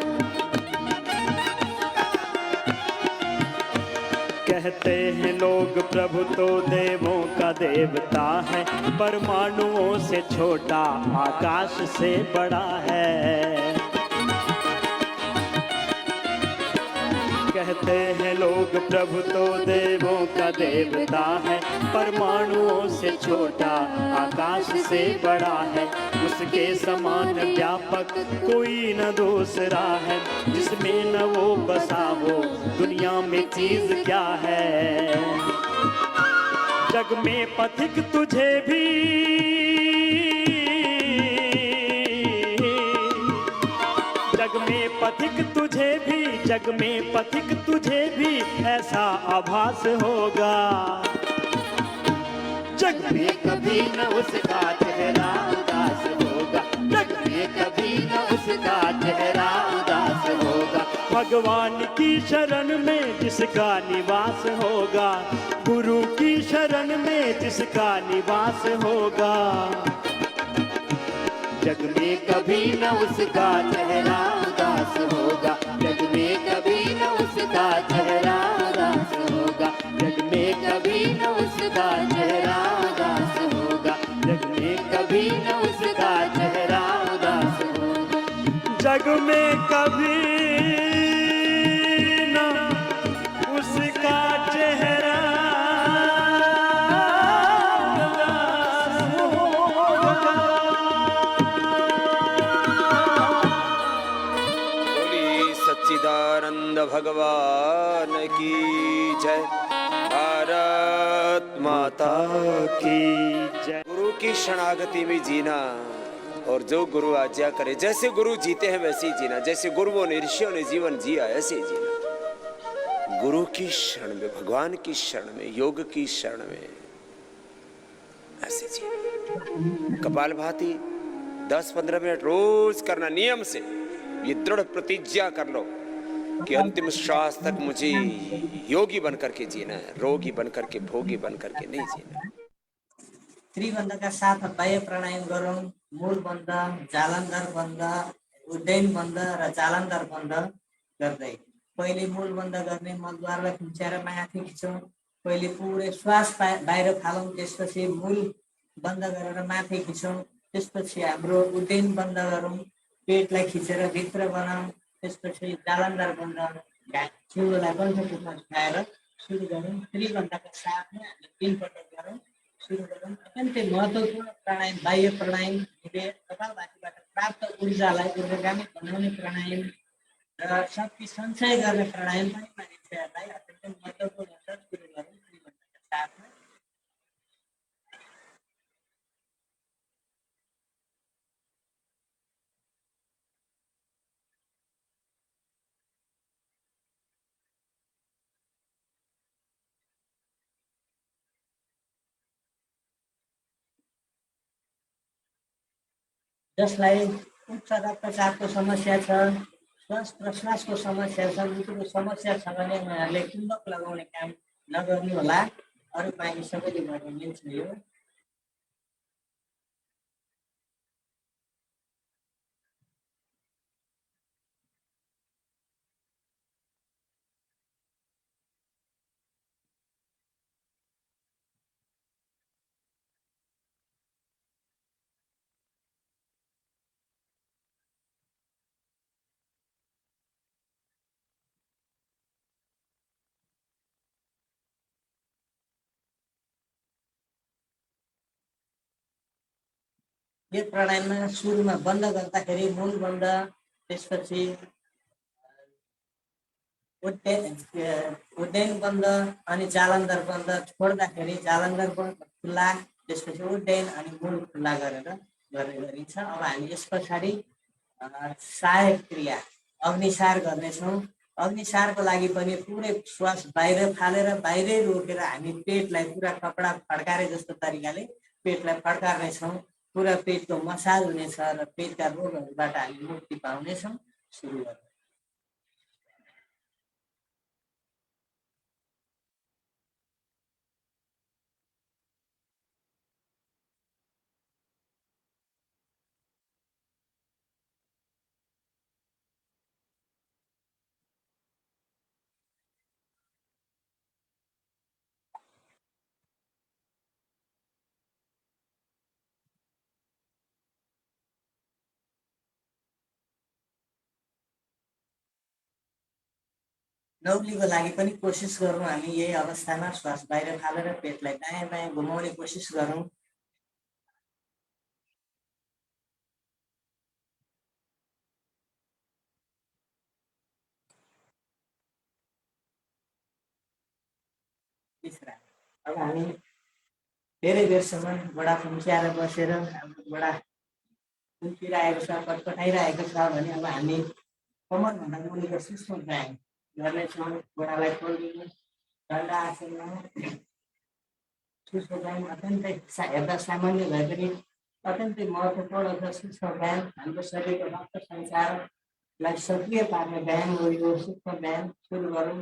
कहते हैं लोग प्रभु तो देवों का देवता है, परमाणुओं से छोटा आकाश से बड़ा है। कहते हैं लोग प्रभु तो देवों का देवता है, परमाणुओं से छोटा आकाश से बड़ा है। उसके समान व्यापक कोई न दूसरा है, जिसमें न वो बसा वो दुनिया में चीज क्या है। जग में पथिक तुझे भी, जग में पथिक तुझे भी, जग में पथिक तुझे भी ऐसा आभास होगा। जग में कभी न उसका चेहरा उदास होगा, जग में कभी न उसका चेहरा उदास होगा। भगवान की शरण में जिसका निवास होगा, गुरु की शरण में जिसका निवास होगा। जग में कभी न उसका चेहरा उदास होगा, जग में कभी न उसका चेहरा उदास होगा, जग में कभी न उसका चेहरा उदास होगा, जग में कभी न उसका चेहरा उदास होगा। जग में कभी न उसका चेहरा सच्चिदानंद भगवान की जय, भारत माता की जय। गुरु की शरणागति में जीना और जो गुरु आज्ञा करे, जैसे गुरु जीते हैं वैसे ही जीना, जैसे गुरुओं ने ऋषियों ने जीवन जिया ऐसे ही जीना। गुरु की शरण में, भगवान की शरण में, योग की शरण में ऐसे जीना। कपालभाति 10-15 मिनट रोज करना नियम से। ये दृढ़ प्रतिज्ञा कर लो कि अंतिम श्वास तक मुझे योगी बनकर के जीना है, रोगी बनकर के, भोगी बनकर के नहीं जीना। त्रिबन्धका साथ बाह्य प्राणायाम गरौँ, मूल बन्ध, जालन्धर बन्ध, उड्डयन बन्द र जालन्धर बन्द गर्दै पहिले मूल बन्द गर्ने मलद्वारलाई खुम्च्याएर माथि खिचौँ। पहिले पुरै श्वास बाहिर फालौँ, त्यसपछि मूल बन्द गरेर माथि खिचौँ। त्यसपछि हाम्रो उड्डयन बन्द गरौँ, पेटलाई खिचेर भित्र बनाऊँ। त्यसपछि जालन्धर बन्द जिउलाई कण्ठपुरमा उठाएर सुरु गरौँ। त्रिघण्टाका साथमा हामीले 3 पटक गरौँ, सुरु गरौँ। अत्यन्तै महत्त्वपूर्ण प्राणायाम बाह्य प्राणायाम हामीले कपालभातीबाट प्राप्त ऊर्जालाई ऊर्जागामी बनाउने प्राणायाम र शक्ति सञ्चय गर्ने प्राणायाम पनि मानिसहरूलाई अत्यन्तै महत्त्वपूर्ण छ। सुरु गरौँ 3 घण्टाका साथमा। जसलाई उच्च रक्तचापको समस्या छ, श्वास प्रश्वासको समस्या छ, मुटुको समस्या छ भने उहाँहरूले कुम्भक लगाउने काम नगर्नु होला। अरू बाँकी सबैले गर्न मिल्छ यो। यो प्राणायाममा सुरुमा बन्द गर्दाखेरि मूल बन्द, त्यसपछि उड्डयन बन्द अनि जालन्धर बन्द छोड्दाखेरि जालन्धर बन्द खुल्ला, त्यसपछि उड्डयन अनि मूल खुल्ला गरेर गर्ने गरिन्छ। अब हामी यस पछाडि सहायक क्रिया अग्निसार गर्नेछौँ। अग्निसारको लागि पनि पुरै श्वास बाहिर फालेर बाहिरै रोकेर हामी पेटलाई पुरा कपडा फड्कारे जस्तो तरिकाले पेटलाई फड्कार्नेछौँ। पुरा पेटको मसाज हुनेछ र पेटका रोगहरूबाट हामी मुक्ति पाउनेछौँ। सुरु गर्छौँ। नौलीको लागि पनि कोसिस गरौँ हामी यही अवस्थामा श्वास बाहिर फालेर पेटलाई दायाँ बायाँ घुमाउने कोसिस गरौँ। अब हामी धेरै बेरसम्म गोडा खुम्च्याएर बसेर हाम्रो गोडा खुम्चिरहेको छ, कटकटाइरहेको छ भने अब हामी कमरभन्दा मुनिको सूक्ष्म व्यायाम गर्नेछौँ। गोडालाई खोलिदिनु, दण्ड आसनमा सूक्ष्म व्यायाम अत्यन्तै हेर्दा सामान्य भए पनि अत्यन्तै महत्त्वपूर्ण छ। सूक्ष्म व्यायाम हाम्रो शरीरको रक्त सञ्चारलाई सक्रिय पार्ने व्यायाम हो यो सूक्ष्म व्यायाम। सुरु गरौँ।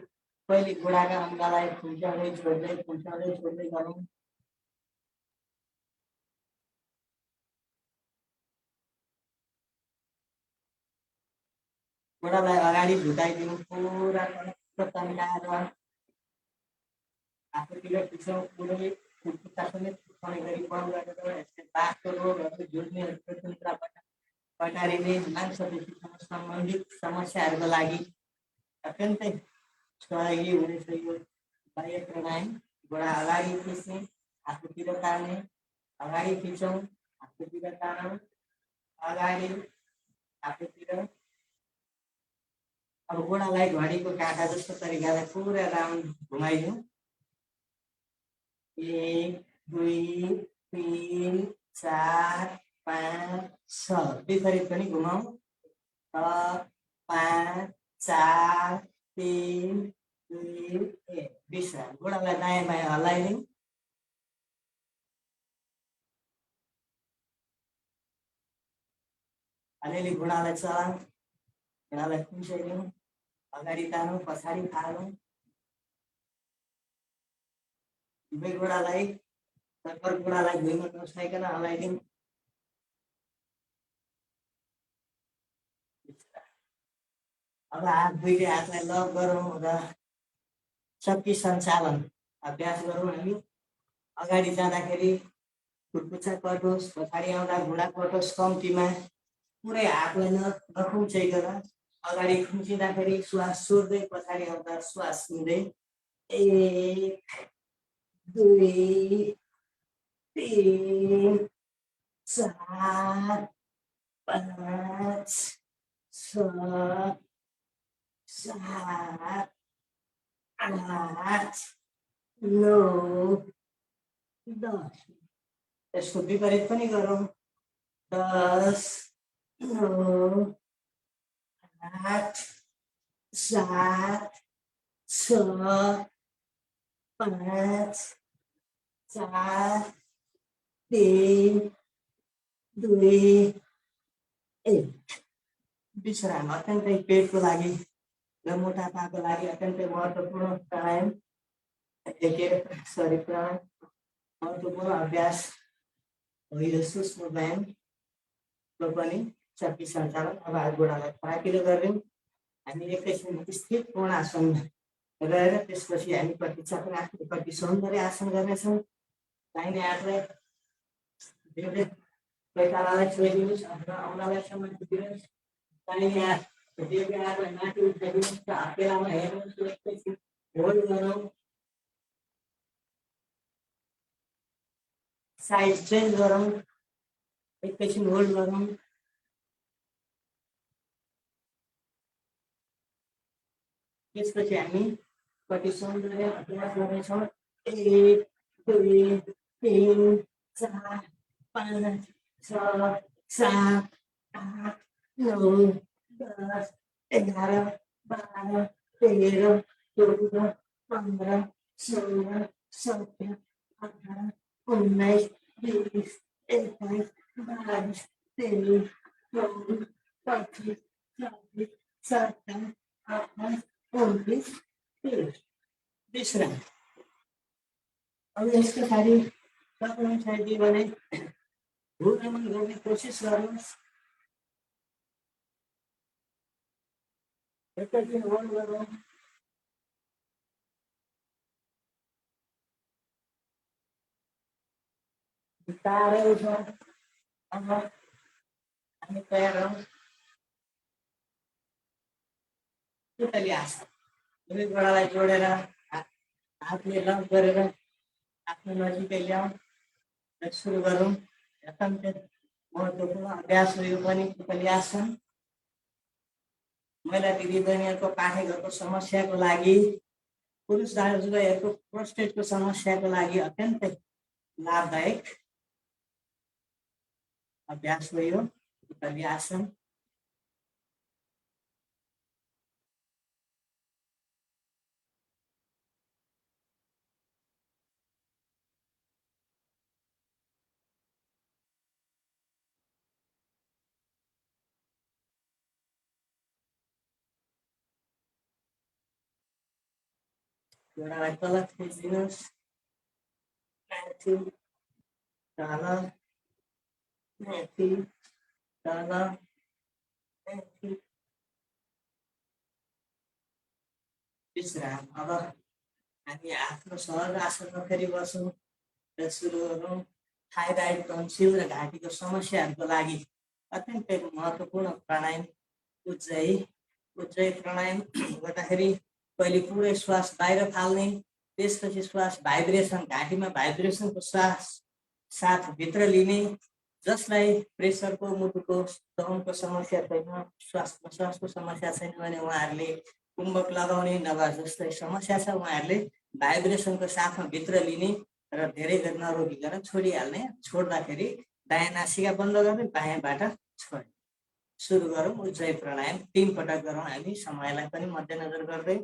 पहिले गोडाका अङ्गलाई खुम्च्याउँदै छोड्दै गरौँ। गोडालाई अगाडि झुकाइदिउँ, पुरा तन्काएर आफूतिर खिचौँ, पुरै खुट्टा समेत उठाउने गरी बल गरेर यस्तै बाथको रोगहरू जुर्नीहरूको तुन्द्रा पटारिने मांसपेशीसँग सम्बन्धित समस्याहरूको लागि अत्यन्तै सहयोगी हुनेछ यो बाह्य प्राणायाम। गोडा अगाडि खिच्ने, आफूतिर तान्ने, अगाडि खिचौँ, आफूतिर तानौँ, अगाडि आफूतिर। अब गोडालाई घडीको काँटा जस्तो तरिकाले पुरा राउन्ड घुमाइदिउँ। 1 2 3 4 5 6 विपरीत पनि घुमाउँ। 5 4 3 2 1 विश्राम। गोडालाई दायाँ बायाँ हल्लाइदिउँ। अलिअलि गोडालाई चलाउँ, गोडालाई खुम्च्याइदिउँ, अगाडि तानौँ, पछाडि फालौँ। दुवै गोडालाई तर्कर गोडालाई भुइँमा नसाइकन हल्लाइदिउँ। अब हात दुईटै हातलाई लक गरौँ र शक्ति सञ्चालन अभ्यास गरौँ हामी। अगाडि जाँदाखेरि खुट्टा कटोस्, पछाडि आउँदा घुँडा कटोस् कम्तीमा, पुरै हातलाई नखुम्च्याइकन अगाडि खुम्चिँदाखेरि श्वास छोड्दै पछाडि आउँदा श्वास लिँदै 1 2 3 4 5 6 7 8 9 10। यसको विपरीत पनि गरौँ। 10 9 8 7 6 5 4 3 2 1। विश्राम अत्यन्तै पेटको लागि र मोटापाको लागि अत्यन्तै महत्त्वपूर्ण प्राणायाम शरीर प्राणायाम महत्त्वपूर्ण अभ्यास हो यो सूक्ष्म व्यायामको पनि शक्ति सञ्चालन। अब हात गोडालाई फराकिलो गरिदिउँ। हामी एकैछिन स्थिर कोणासन रहेर त्यसपछि हामी कति चक्र कति सौन्दर्य आसन गर्नेछौँ। दाहिने हातलाई बेहुले पैतालालाई छोइदिनुहोस् अथवा औँलालाई समातिदिनुहोस्। दाहिने हात बेहुले हातलाई माथि उठाइदिनुहोस् र हप्पेलामा हेर्नुहोस्। एकैछिन होल्ड गरौँ। साइड चेन्ज गरौँ। एकैछिन होल्ड गरौँ। त्यसपछि हामी कति सौन्दर्य अभ्यास गर्नेछौँ। 1 2 3 4 5 6 7 8 9 10 11 12 13 14 15 16 17 18 19 20 21 22 23 24 25 26 27 28 29 30। विश्राम। अब यसको लागि तपाईँलाई चाहियो भने भुरमन गर्ने कोसिस गर्नुहोस्। एकैछिन होल्ड गरौँ। बिस्तारै उठौँ। अब हामी तयार हौँ। पुतली आसन। दुई गोडालाई जोडेर हातले लक गरेर आफ्नो नजिकै ल्याउँ र सुरु गरौँ। अत्यन्तै महत्त्वपूर्ण अभ्यास हो यो पनि पुतली आसन। महिला दिदीबहिनीहरूको पाठेघरको समस्याको लागि, पुरुष दाजुभाइहरूको प्रोस्टेटको समस्याको लागि अत्यन्तै लाभदायक अभ्यास हो यो पुतली आसन। गोडालाई तल खिचिदिनुहोस्। माथि तल माथि तल माथि। विश्राम। अब हामी आफ्नो सहज आसनमा फेरि बसौँ र सुरु गरौँ। थाइराइड, टन्सिल र घाँटीको समस्याहरूको लागि अत्यन्तै महत्त्वपूर्ण प्राणायाम उज्जयी। उज्जयी प्राणायाम गर्दाखेरि पहिले पुरै श्वास बाहिर फाल्ने, त्यसपछि श्वास भाइब्रेसन, घाँटीमा भाइब्रेसनको श्वास साथ भित्र लिने। जसलाई प्रेसरको, मुटुको दमको समस्या छैन, श्वास प्रश्वासको समस्या छैन भने उहाँहरूले कुम्भक लगाउने, नभए जस्तै समस्या छ उहाँहरूले भाइब्रेसनको साथमा भित्र लिने र धेरै बेर नरोकिकन छोडिहाल्ने। छोड्दाखेरि दायाँ नासिका बन्द गर्ने, बायाँबाट छोड्ने। सुरु गरौँ उज्जयी प्राणायाम। 3 पटक गरौँ हामी, समयलाई पनि मध्यनजर गर्दै।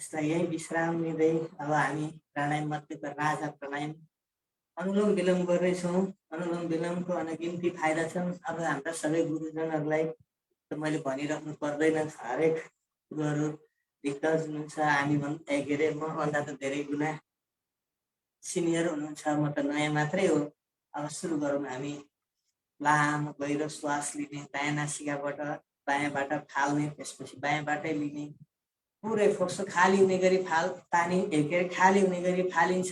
यसलाई यही विश्राम लिँदै अब हामी प्राणायाम मध्येको राजा प्राणायाम अनुलोम विलोम गर्दैछौँ। अनुलोम विलोमको अनगिन्ती फाइदा छन्। अब हाम्रा सबै गुरुजनहरूलाई त मैले भनिराख्नु पर्दैन, हरेक गुरुहरू दिग्गज हुनुहुन्छ। हामी के अरे म भन्दा त धेरै गुणा सिनियर हुनुहुन्छ, म त नयाँ मात्रै हो। अब सुरु गरौँ हामी। लामो गहिरो श्वास लिने, दायाँ नासिकाबाट बायाँबाट फाल्ने, त्यसपछि बायाँबाटै लिने, पुरै फोक्सो खाली हुने गरी तानी के अरे खाली हुने गरी फालिन्छ,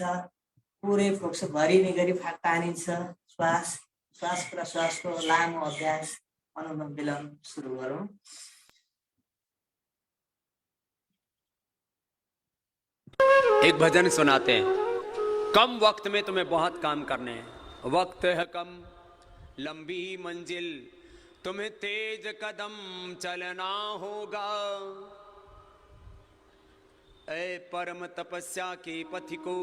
पुरै फोक्सो भरिने गरी तानिन्छ। श्वास श्वास प्रश्वासको लामो अभ्यास अनुलोम विलोम सुरु गरौँ। एक भजन सुनाते हैं। कम वक्त में तुम्हें बहुत काम करने हैं, वक्त है कम, लंबी मंजिल, तुम्हें तेज कदम चलना होगा। ऐ परम तपस्या के पथिको,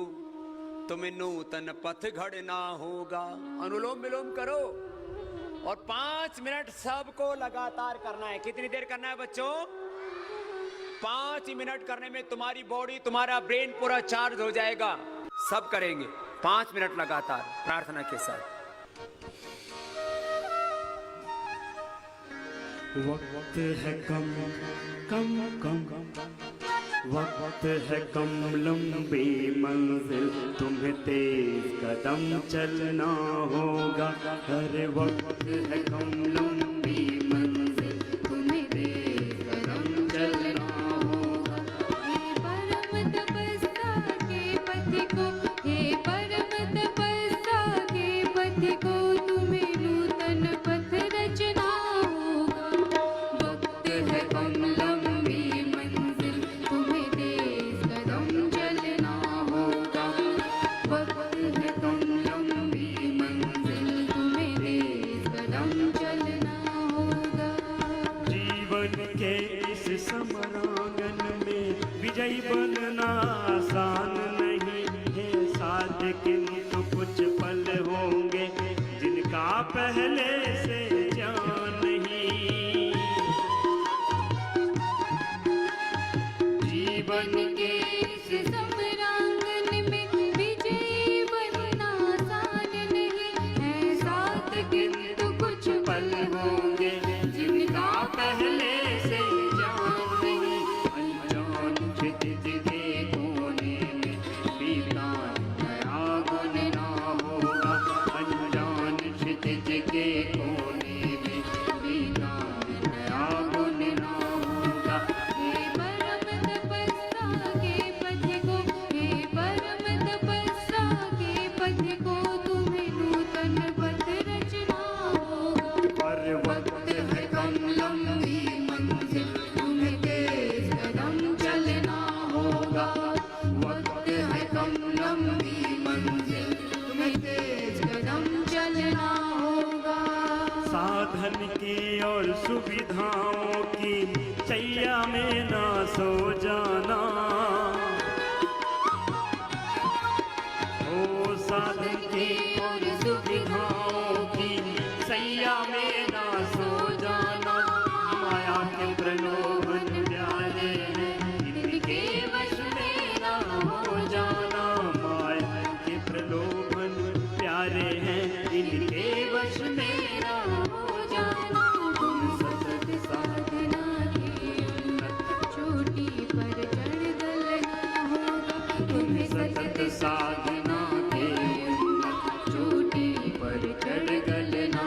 तुम्हें नूतन पथ घड़ना होगा। अनुलोम विलोम करो और 5 मिनट सबको लगातार करना है। कितनी देर करना है बच्चों? 5 मिनट करने में तुम्हारी बॉडी, तुम्हारा ब्रेन पूरा चार्ज हो जाएगा। सब करेंगे 5 मिनट लगातार प्रार्थना के साथ। वक्त है कम कम कम, वक्त है कम, लंबी मंजिल, तुम्हें तेज कदम चलना होगा। हर वक्त है कम, लंबी मंजिल, तुम्हें तेज कदम चलना होगा। हे परम तपस्या के पथिको, हे परम तपस्या के पथिको, तुम्हें नूतन पथ रचना होगा। वक्त है कम, लंबी मंजिल, तुम्हें तेज कदम चलना होगा। वक्त है कम, लंबी मंजिल, तुम्हें तेज कदम चलना होगा। जीवन के इस समरांगन में विजयी बनना आसान नहीं है। साथ किंतु कुछ पल होंगे जिनका पहले से जान नहीं। जीवन के इस समरांगन में विजयी बनना आसान नहीं है। साथ किंतु कुछ पल होंगे जिनका पहले से जान नहीं। अनजान क्षितिज के कोने में बीता नया गुण ना होगा। अनजान क्षितिज के कोने में बीता नया गुण ना होगा। हे परम तपस्या के पथिको, हे परम तपस्या के पथिको, तुम्हें नूतन पथ रचना होगा। पर वक्त है कम, लंबी मंजिल, तुम्हें तेज कदम चलना होगा। वक्त है कम, लंबी मंजिल, तुम्हें तेज कदम चलना होगा। साधन की और सुविधाओं की चैया में ना सो जाना। ओ साधन की और सुविधाओं की सैया में ना सो जाना। माया के प्रलोभन प्यारे हैं, इनके वश में ना हो जाना। माया के प्रलोभन प्यारे हैं, इनके वश में ना हो जाना। तुम सतत साधना के उन्नत चोटी पर चढ़ गलना होगा। तुम्हें सतत साधना के उन्नत चोटी पर चढ़ गलना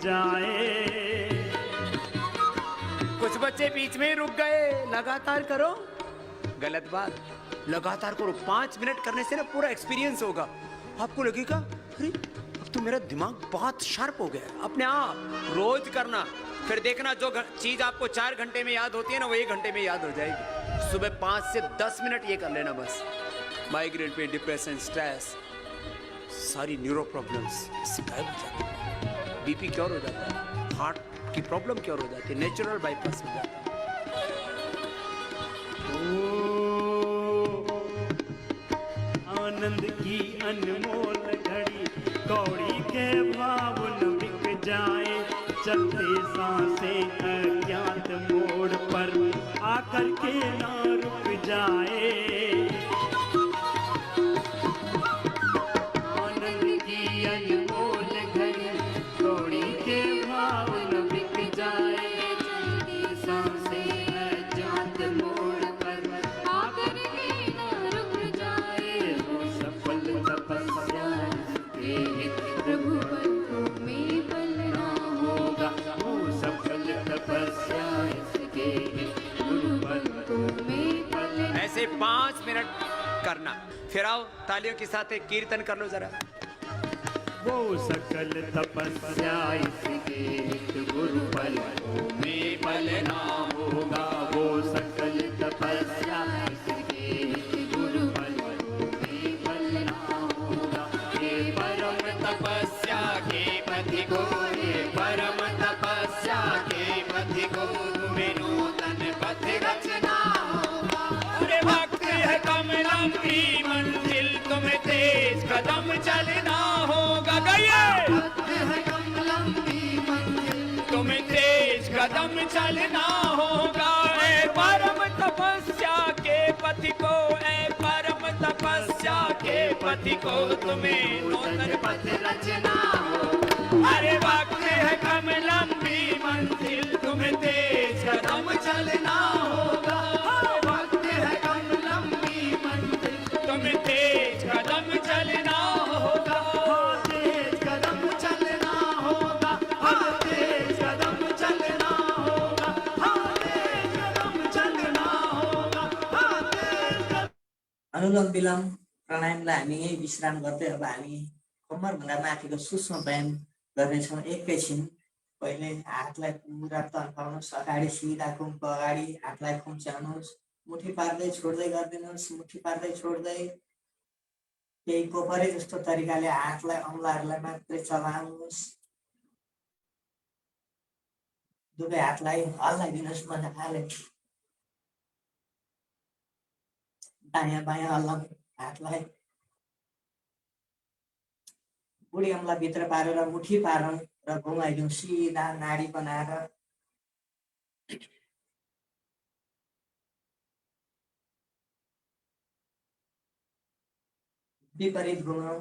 जाए। कुछ बच्चे बीच में ही रुक गए। लगातार करो। गलत बात, लगातार करो। 5 मिनट करने से ना पूरा एक्सपीरियंस होगा। आपको लगेगा अरे अब तो मेरा दिमाग बहुत शार्प हो गया है। अपने आप रोज करना, फिर देखना जो चीज आपको 4 घंटे में याद होती है ना, वो 1 घंटे में याद हो जाएगी। सुबह 5 से 10 मिनट ये कर लेना बस। माइग्रेन पे, डिप्रेशन, स्ट्रेस, सारी न्यूरो प्रॉब्लम्स इससे गायब हो जाती है। बीपी क्योर हो जाता है, हार्ट की प्रॉब्लम क्योर हो जाती है, नेचुरल बाईपास हो जाता है। आनंद की अनमोल घड़ी, कौड़ी के भाव न बिक जाए। चलते सांसें अज्ञात मोड़ पर आकर के ना रुक जाए। आनंद की अनमोल घड़ी, कौड़ी के भाव न बिक जाए। चलते सांसें अज्ञात मोड़ पर आकर के ना रुक जाए। वो सफल तपस्या के प्रभु बंधु में बल ना होगा। वो सफल तपस्या इसके गुरु बंधु में बल ना ऐसे 5 मिनट करना। फिर आओ तालियों के साथ एक कीर्तन कर लो जरा। वो सकल तपस्या इसके हित गुरु बल में बल ना होगा। वो सकल तपस्या इसके हित गुरु बल में बल ना होगा। ये परम तपस्या के पथि को, ये परम तपस्या के पथि को तुम्हें नूतन पथ रचना होगा। अरे वक्त है कम लंबी मंजिल, तुम्हें तेज कदम चलना होगा। गए वक्त है कम लंबी मंजिल, तुम्हें तेज कदम चलना होगा। ए परम तपस्या के पथि को, ए परम तपस्या के पथि को तुम्हें नूतन पथ रचना होगा। अरे वक्त है कम लंबी मंजिल, तुम्हें तेज कदम चलना होगा। वक्त है कम लंबी मंजिल, तुम्हें तेज कदम चलना होगा। तेज कदम चलना होगा। तेज कदम चलना होगा। तेज कदम चलना होगा। अनुलोम विलोम प्राणायामलाई हामी यही विश्राम गर्दै अब हामी कम्मरभन्दा माथिको सूक्ष्म व्यायाम गर्नेछौँ। एकैछिन पहिले हातलाई पुरा तन्काउनुहोस्, अगाडि सिधा खुम्को अगाडि हातलाई खुम्च्याउनुहोस्, मुठी पार्दै छोड्दै गरिदिनुहोस्, मुठी पार्दै छोड्दै। केही कोपरे जस्तो तरिकाले हातलाई औँलाहरूलाई मात्रै चलाउनुहोस्। दुवै हातलाई हल्लाइदिनुहोस् मजाले। दायाँ बायाँ हल्लाउनु हातलाई। बुढी औँला भित्र पारेर मुठी पारौँ र घुमाइदिउँ सिधा नाडी बनाएर। विपरीत घुमाउँ।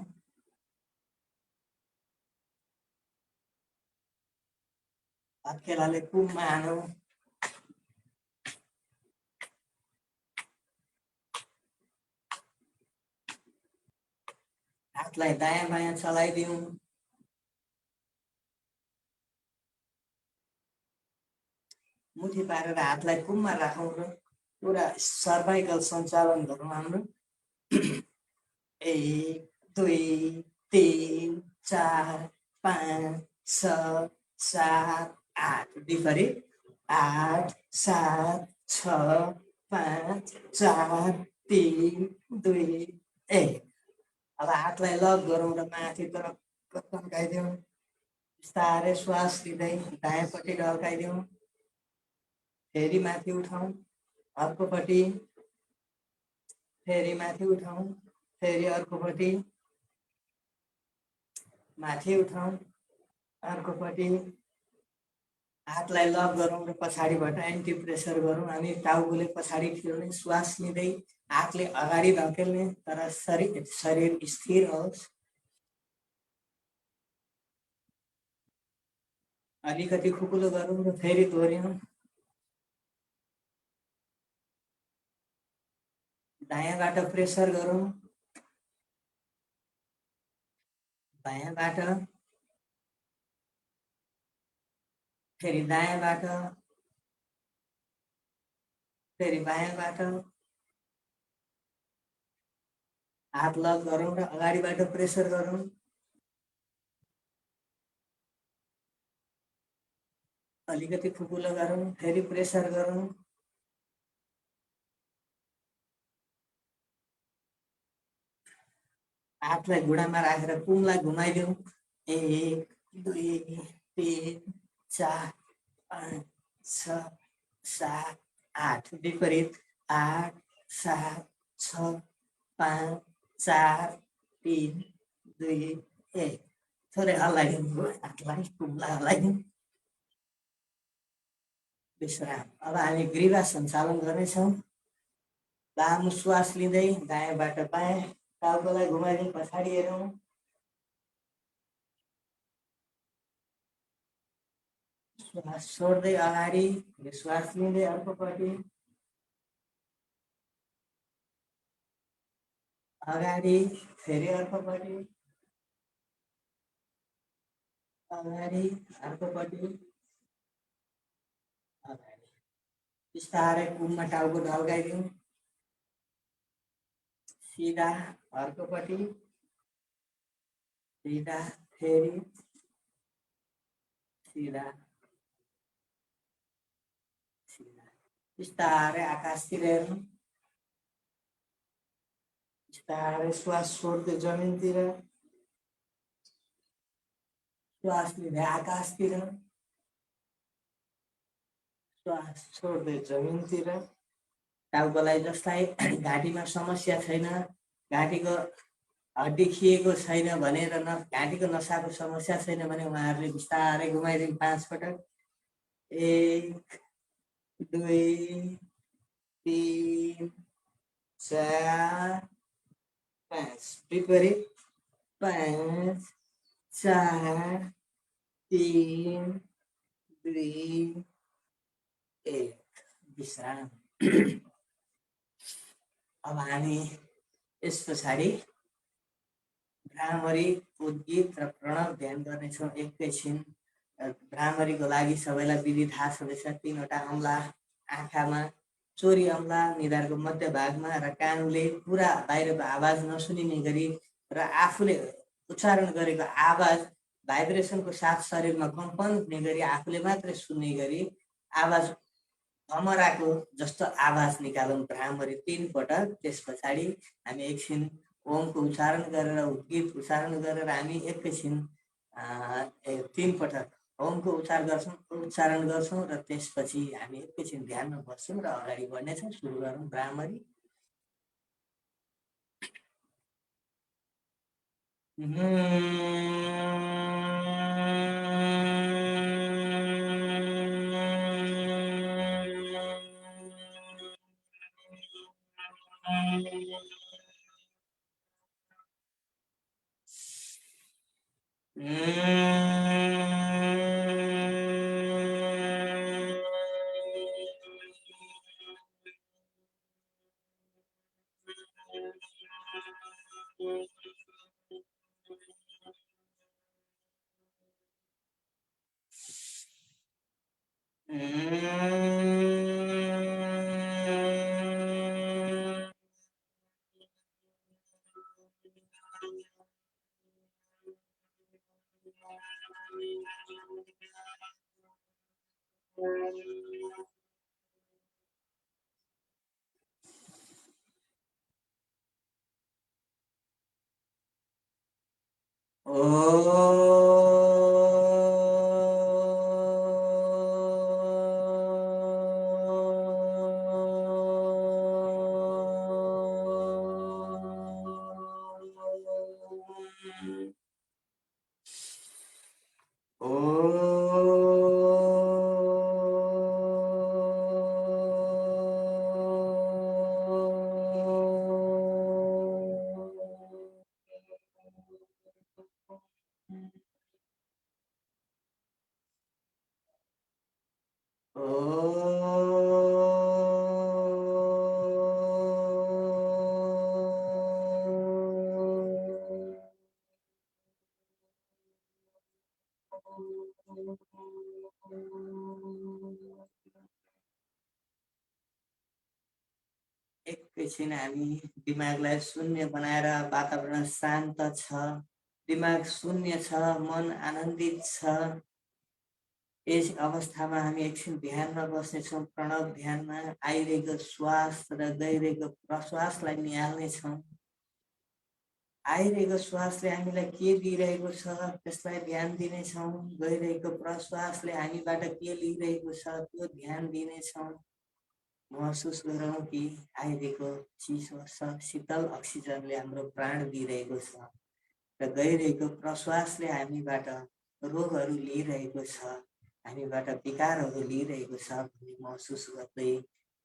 हत्केलाले कुममा हानौँ। हातलाई दायाँ बायाँ चलाइदिउँ। मुठी पारेर हातलाई कुममा राखौँ र पुरा सर्भाइकल सञ्चालन गरौँ हाम्रो। 1 2 3 4 5 6 7 8 विपरीत 8 7 6 5 4 3 2 1। अब हातलाई लक गरौँ र माथितिर तन्काइदिउँ। बिस्तारै श्वास लिँदै दायाँपट्टि ढल्काइदिउँ। फेरि माथि उठाउँ, अर्कोपट्टि फेरि माथि उठाउँ, फेरि अर्कोपट्टि माथि उठाउँ, अर्कोपट्टि। हातलाई लक गरौँ र पछाडिबाट एन्टी प्रेसर गरौँ। हामी टाउकोले पछाडि ठेल्ने, श्वास लिँदै हातले अगाडि धकेल्ने, तर शरीर स्थिर होस्। अलिकति खुकुलो गरौँ र फेरि दोहोऱ्यौँ। दायाँबाट प्रेसर गरौँ, बायाँबाट। फेरि दायाँबाट, फेरि बायाँबाट हात लक गरौँ र अगाडिबाट प्रेसर गरौँ। अलिकति फुकुलो गरौँ, फेरि प्रेसर गरौँ। हातलाई घुँडामा राखेर कुमलाई घुमाइदेऊ। 1 2 3 4 5 6 7 8 विपरीत 8 7 6 5 4 3 2 1 थोरै हल्लाइदिनु हातलाई कुमलाई हल्लाइदिनु। विश्राम। अब हामी ग्रीवा सञ्चालन गर्नेछौँ। लामो श्वास लिँदै दायाँबाट बायाँ टाउकोलाई घुमाइदिउँ, पछाडि हेरौँ। श्वास छोड्दै अगाडि, श्वास लिँदै अर्कोपट्टि, अगाडि फेरि अर्कोपट्टि, अगाडि अर्कोपट्टि, अगाडि। बिस्तारै कुममा टाउको ढल्काइदिउँ। सिधा अर्कोपट्टि, सिधा फेरि सिधा सिधा। बिस्तारै आकाशतिर हेर्नु। बिस्तारै श्वास छोड्दै जमिनतिर, श्वास लिँदै आकाशतिर, श्वास छोड्दै जमिनतिर। टाउकोलाई जसलाई घाँटीमा समस्या छैन, घाँटीको हड्डी खिएको छैन भने र घाँटीको नसाको समस्या छैन भने उहाँहरूले बिस्तारै घुमाइदिनु 5 पटक। 1 2 3 4 5 विपरीत 5 4 3 2 1 विश्राम। अब हामी यस पछाडि भ्रामरी, उद्गीत र प्रणव ध्यान गर्नेछौँ एकैछिन। भ्रामरीको लागि सबैलाई विधि थाहा छँदैछ। 3वटा औँला आँखामा, चोरी औँला निधारको मध्य भागमा र कानले पुरा बाहिरको आवाज नसुनिने गरी र आफूले उच्चारण गरेको आवाज भाइब्रेसनको साथ शरीरमा कम्पन हुने गरी आफूले मात्रै सुन्ने गरी आवाज भमराको जस्तो आवाज निकालौँ। भ्रामरी 3 पटक। त्यस पछाडि हामी एकछिन ओमको उच्चारण गरेर, उद्गीत उच्चारण गरेर हामी एकैछिन 3 पटक ओमको उच्चारण गर्छौँ र त्यसपछि हामी एकैछिन ध्यानमा बस्छौँ र अगाडि बढ्नेछौँ। सुरु गरौँ भ्रामरी। एकैछिन हामी दिमागलाई शून्य बनाएर वातावरण शान्त छ, दिमाग शून्य छ, मन आनन्दित छ। यस अवस्थामा हामी एकछिन ध्यानमा बस्नेछौँ। प्रणव ध्यानमा आइरहेको श्वास र गइरहेको प्रश्वासलाई निहाल्नेछौँ। आइरहेको श्वासले हामीलाई के दिइरहेको छ त्यसलाई ध्यान दिनेछौँ। गइरहेको प्रश्वासले हामीबाट के लिइरहेको छ त्यो ध्यान दिनेछौँ। महसुस गरौँ कि आइरहेको चिसो शीतल अक्सिजनले हाम्रो प्राण दिइरहेको छ र गइरहेको प्रश्वासले हामीबाट रोगहरू लिइरहेको छ, हामीबाट विकारहरू लिइरहेको छ भन्ने महसुस गर्दै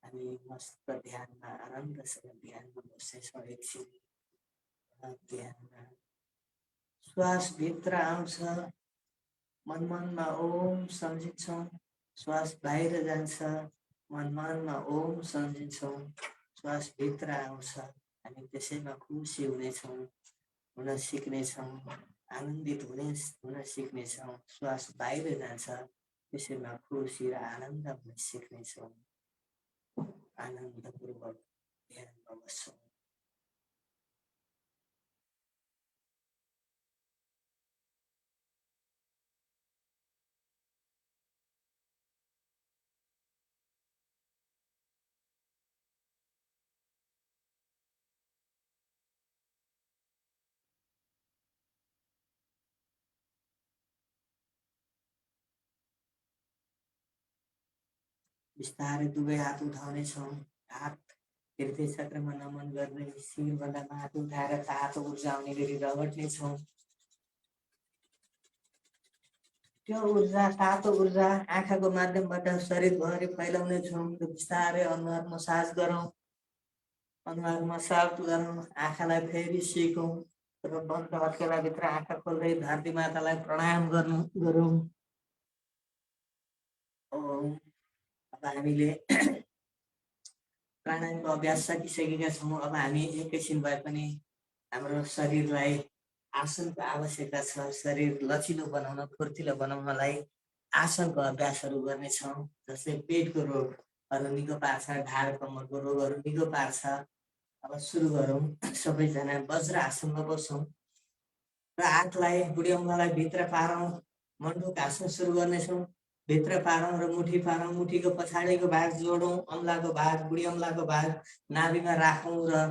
हामी मस्त ध्यानमा आनन्दसँग ध्यानमा बस्नेछौँ। एकछिन ध्यानमा श्वास भित्र आउँछ, मनमनमा ओम सम्झिन्छौँ। श्वास बाहिर जान्छ, मनमनमा ओम सम्झिन्छौँ। श्वास भित्र आउँछ, हामी त्यसैमा खुसी हुनेछौँ, हुन सिक्नेछौँ, आनन्दित हुन सिक्नेछौँ। श्वास बाहिर जान्छ, त्यसैमा खुसी र आनन्द हुन सिक्नेछौँ। आनन्दपूर्वक ध्यानमा बस्छौँ। बिस्तारै दुवै हात उठाउनेछौँ। हात हृदय चक्रमा नमन गर्दै शिरभन्दा माथि उठाएर तातो ऊर्जा आउने गरी रगड्नेछौँ। त्यो ऊर्जा, तातो ऊर्जा आँखाको माध्यमबाट शरीरभरि फैलाउनेछौँ। बिस्तारै अनुहार मसाज गरौँ। अनुहार मसाज गरौँ। आँखालाई फेरि सेकौँ र बन्द हत्केलाभित्र आँखा खोल्दै धरती मातालाई प्रणाम गरौँ। अब हामीले प्राणायामको अभ्यास सकिसकेका छौँ। अब हामी एकैछिन भए पनि हाम्रो शरीरलाई आसनको आवश्यकता छ। शरीर लचिलो बनाउन, फुर्तिलो बनाउनलाई आसनको अभ्यासहरू गर्नेछौँ, जसले पेटको रोगहरू निको पार्छ, ढाड कमरको रोगहरू निको पार्छ। अब सुरु गरौँ। सबैजना वज्र आसनमा बसौँ र हातलाई बुढी औँलालाई भित्र पारौँ। मण्डुक आसन सुरु गर्नेछौँ। भित्र पारौँ र मुठी पारौँ। मुठीको पछाडिको भाग जोडौँ। औँलाको भाग, बुढी औँलाको भाग नाभिमा राखौँ र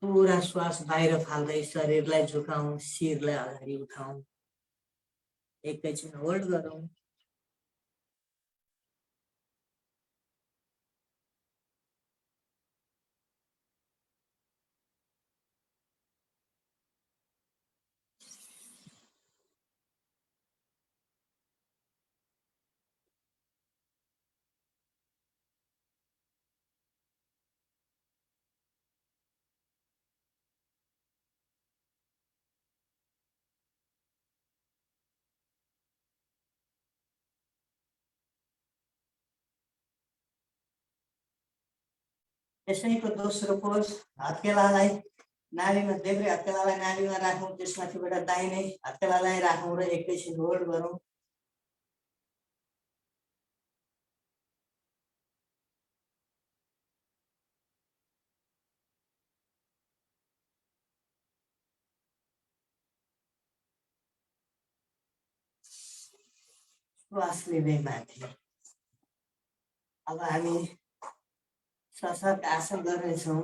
पुरा श्वास बाहिर फाल्दै शरीरलाई झुकाउँ, शिरलाई अगाडि उठाउँ। एकैछिन होल्ड गरौँ। यसैको दोस्रो पोज हत्केलालाई नाभिमा, देब्रे हत्केलालाई नाभिमा राखौँ। त्यसमाथिबाट दाहिने हत्केलालाई राखौँ र एकैछिन होल्ड गरौँ। श्वास लिँदै माथि। अब हामी शशक आसन गर्नेछौँ।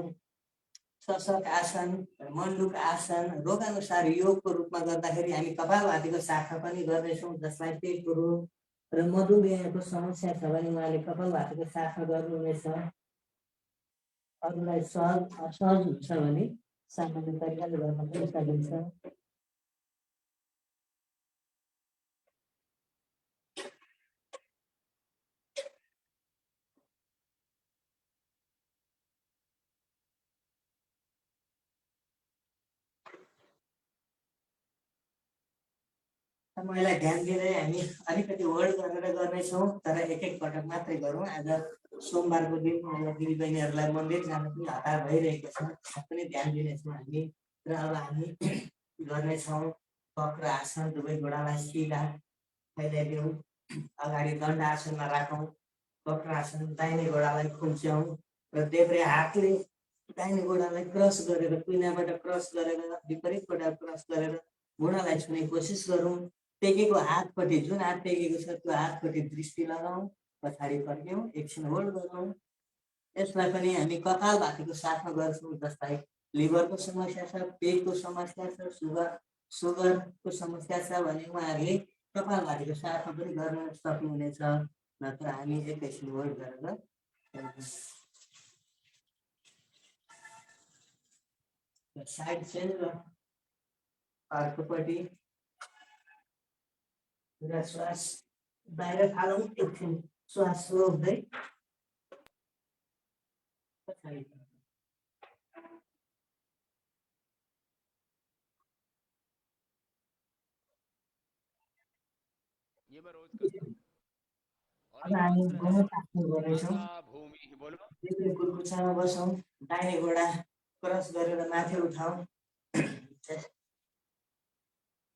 शशक आसन, मण्डुक आसन रोगानुसार योगको रूपमा गर्दाखेरि हामी कपालभातीको शाखा पनि गर्नेछौँ, जसलाई पेटको रोग र मधुमेहको समस्या छ भने उहाँले कपालभातीको शाखा गर्नुहुनेछ। अरूलाई असहज हुन्छ भने सामान्य तरिकाले गर्न पनि सकिन्छ। समयलाई ध्यान दिँदै हामी अलिकति होल्ड गरेर गर्नेछौँ, तर एक पटक मात्रै गरौँ। आज सोमबारको दिन दिदी बहिनीहरूलाई मन्दिर जान पनि हतार भइरहेको छ, पनि ध्यान दिनेछौँ हामी। र अब हामी गर्नेछौँ वक्र आसन। दुवै गोडालाई सिधा फैलाइदिउँ। अगाडि दण्ड आसनमा राखौँ। वक्र आसन, दाहिने गोडालाई खुम्च्याउँ र देब्रे हातले दाहिने गोडालाई क्रस गरेर कुइनाबाट क्रस गरेर विपरीतबाट क्रस गरेर घुँडालाई छुने कोसिस गरौँ। टेकेको हातपट्टि जुन हात टेकेको छ त्यो हातपट्टि दृष्टि लगाऊ, पछाडि फर्क्यौँ, एकछिन होल्ड गरौँ। यसलाई पनि हामी कपालभातीको साथमा गर्छौँ, जसलाई लिभरको समस्या छ, पेटको समस्या छ, सुगरको समस्या छ भने उहाँहरूले कपालभातीको साथमा पनि गर्न सक्नुहुनेछ। नत्र हामी एकैछिन होल्ड गरेर साइड चेन्ज र अर्कोपट्टि पुरा श्वास बाहिर फालौँ, एकछिन श्वास रोक्दै पछाडि ये मैं रोज करता हूँ। और अब एक हामी मंत्र है, गमन गर्नेछौँ। माता भूमि बोलो। देब्रे कुर्कुचामा बसौँ, दाहिने गोडा क्रस गरेर माथि उठाउँ,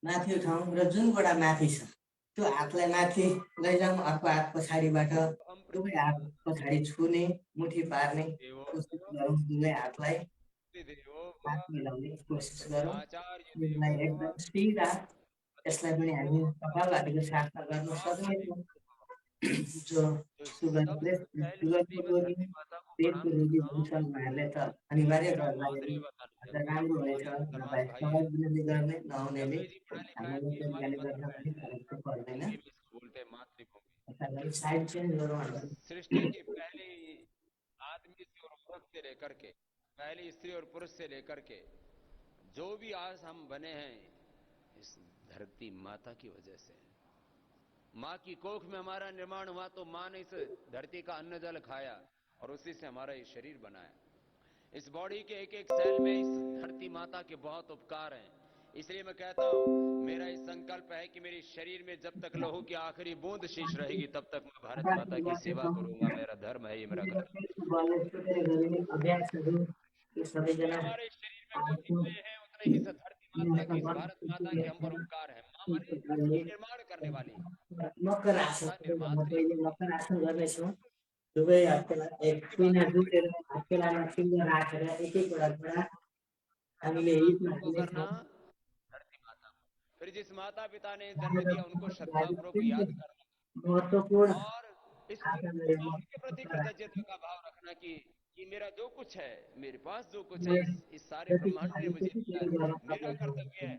माथि उठाउँ र जुन गोडा माथि छ त्यो हातलाई माथि लैजाउँ। अर्को हात पछाडिबाट दुवै हात पछाडि छुने, मुठी पार्ने कोसिस गरौँ। दुवै हातलाई देवो हात मिलाउने कोसिस गरौँ। आचार्य यसलाई देवो एकदम सिधा, यसलाई पनि हामी कपालभातीको साथमा गर्न सक्नेछौँ। जो सुगरको रोगी, पेटको रोगी हुन्छन् उहाँहरूले त अनिवार्य गर्दा राम्रो हुनेछ। नभए सहज दिनले गर्ने, नहुनेले हाम्रो तरिकाले गर्दा पनि फरक त पर्दैन। बोलते हैं मातृभूमि। यसलाई साइड चेन्ज गरौँ हामी। सृष्टि की पहली आदमी से और पुरुष से लेकर के, पहली स्त्री और पुरुष से लेकर के जो भी आज हम बने हैं इस धरती माता की वजह से। माँ की कोख में हमारा निर्माण हुआ तो माँ ने इस धरती का अन्न जल खाया और उसी से हमारा ये शरीर बनाया। इस बॉडी के एक एक सेल में इस धरती माता के बहुत उपकार हैं। इसलिए मैं कहता हूं, मेरा ये संकल्प है कि मेरे शरीर में जब तक लहू की आखिरी बूंद शेष रहेगी तब तक मैं भारत माता की सेवा करूंगा। मेरा धर्म है, ये मेरा कर्तव्य। अभ्यासहरू यो सबैजना हमारे शरीर में जितने हैं उतने ही इस धरती माता की, इस भारत माता के हम पर उपकार है। माँ माने निर्माण करने वाली, मकर आसन निर्मात्री। पहिले मकर आसन गर्नेछौँ। दुवै हत्केला एक कुइना जुटेर हत्केलामा सिङ्गो राखेर एक एकवटा घोडा हामीले हितमा करना हाल्नेछौँ। धरती माता, फिर जिस माता पिता ने जन्म दिया उनको श्रद्धापूर्वक याद करना महत्त्वपूर्ण और इस आसन गरेर ब्रह्मांड के प्रति कृतज्ञता का भाव रखना कि मेरा जो कुछ है, मेरे पास जो कुछ है, इस सारे ब्रह्मांड ने मुझे दिया है। मेरा कर्तव्य है,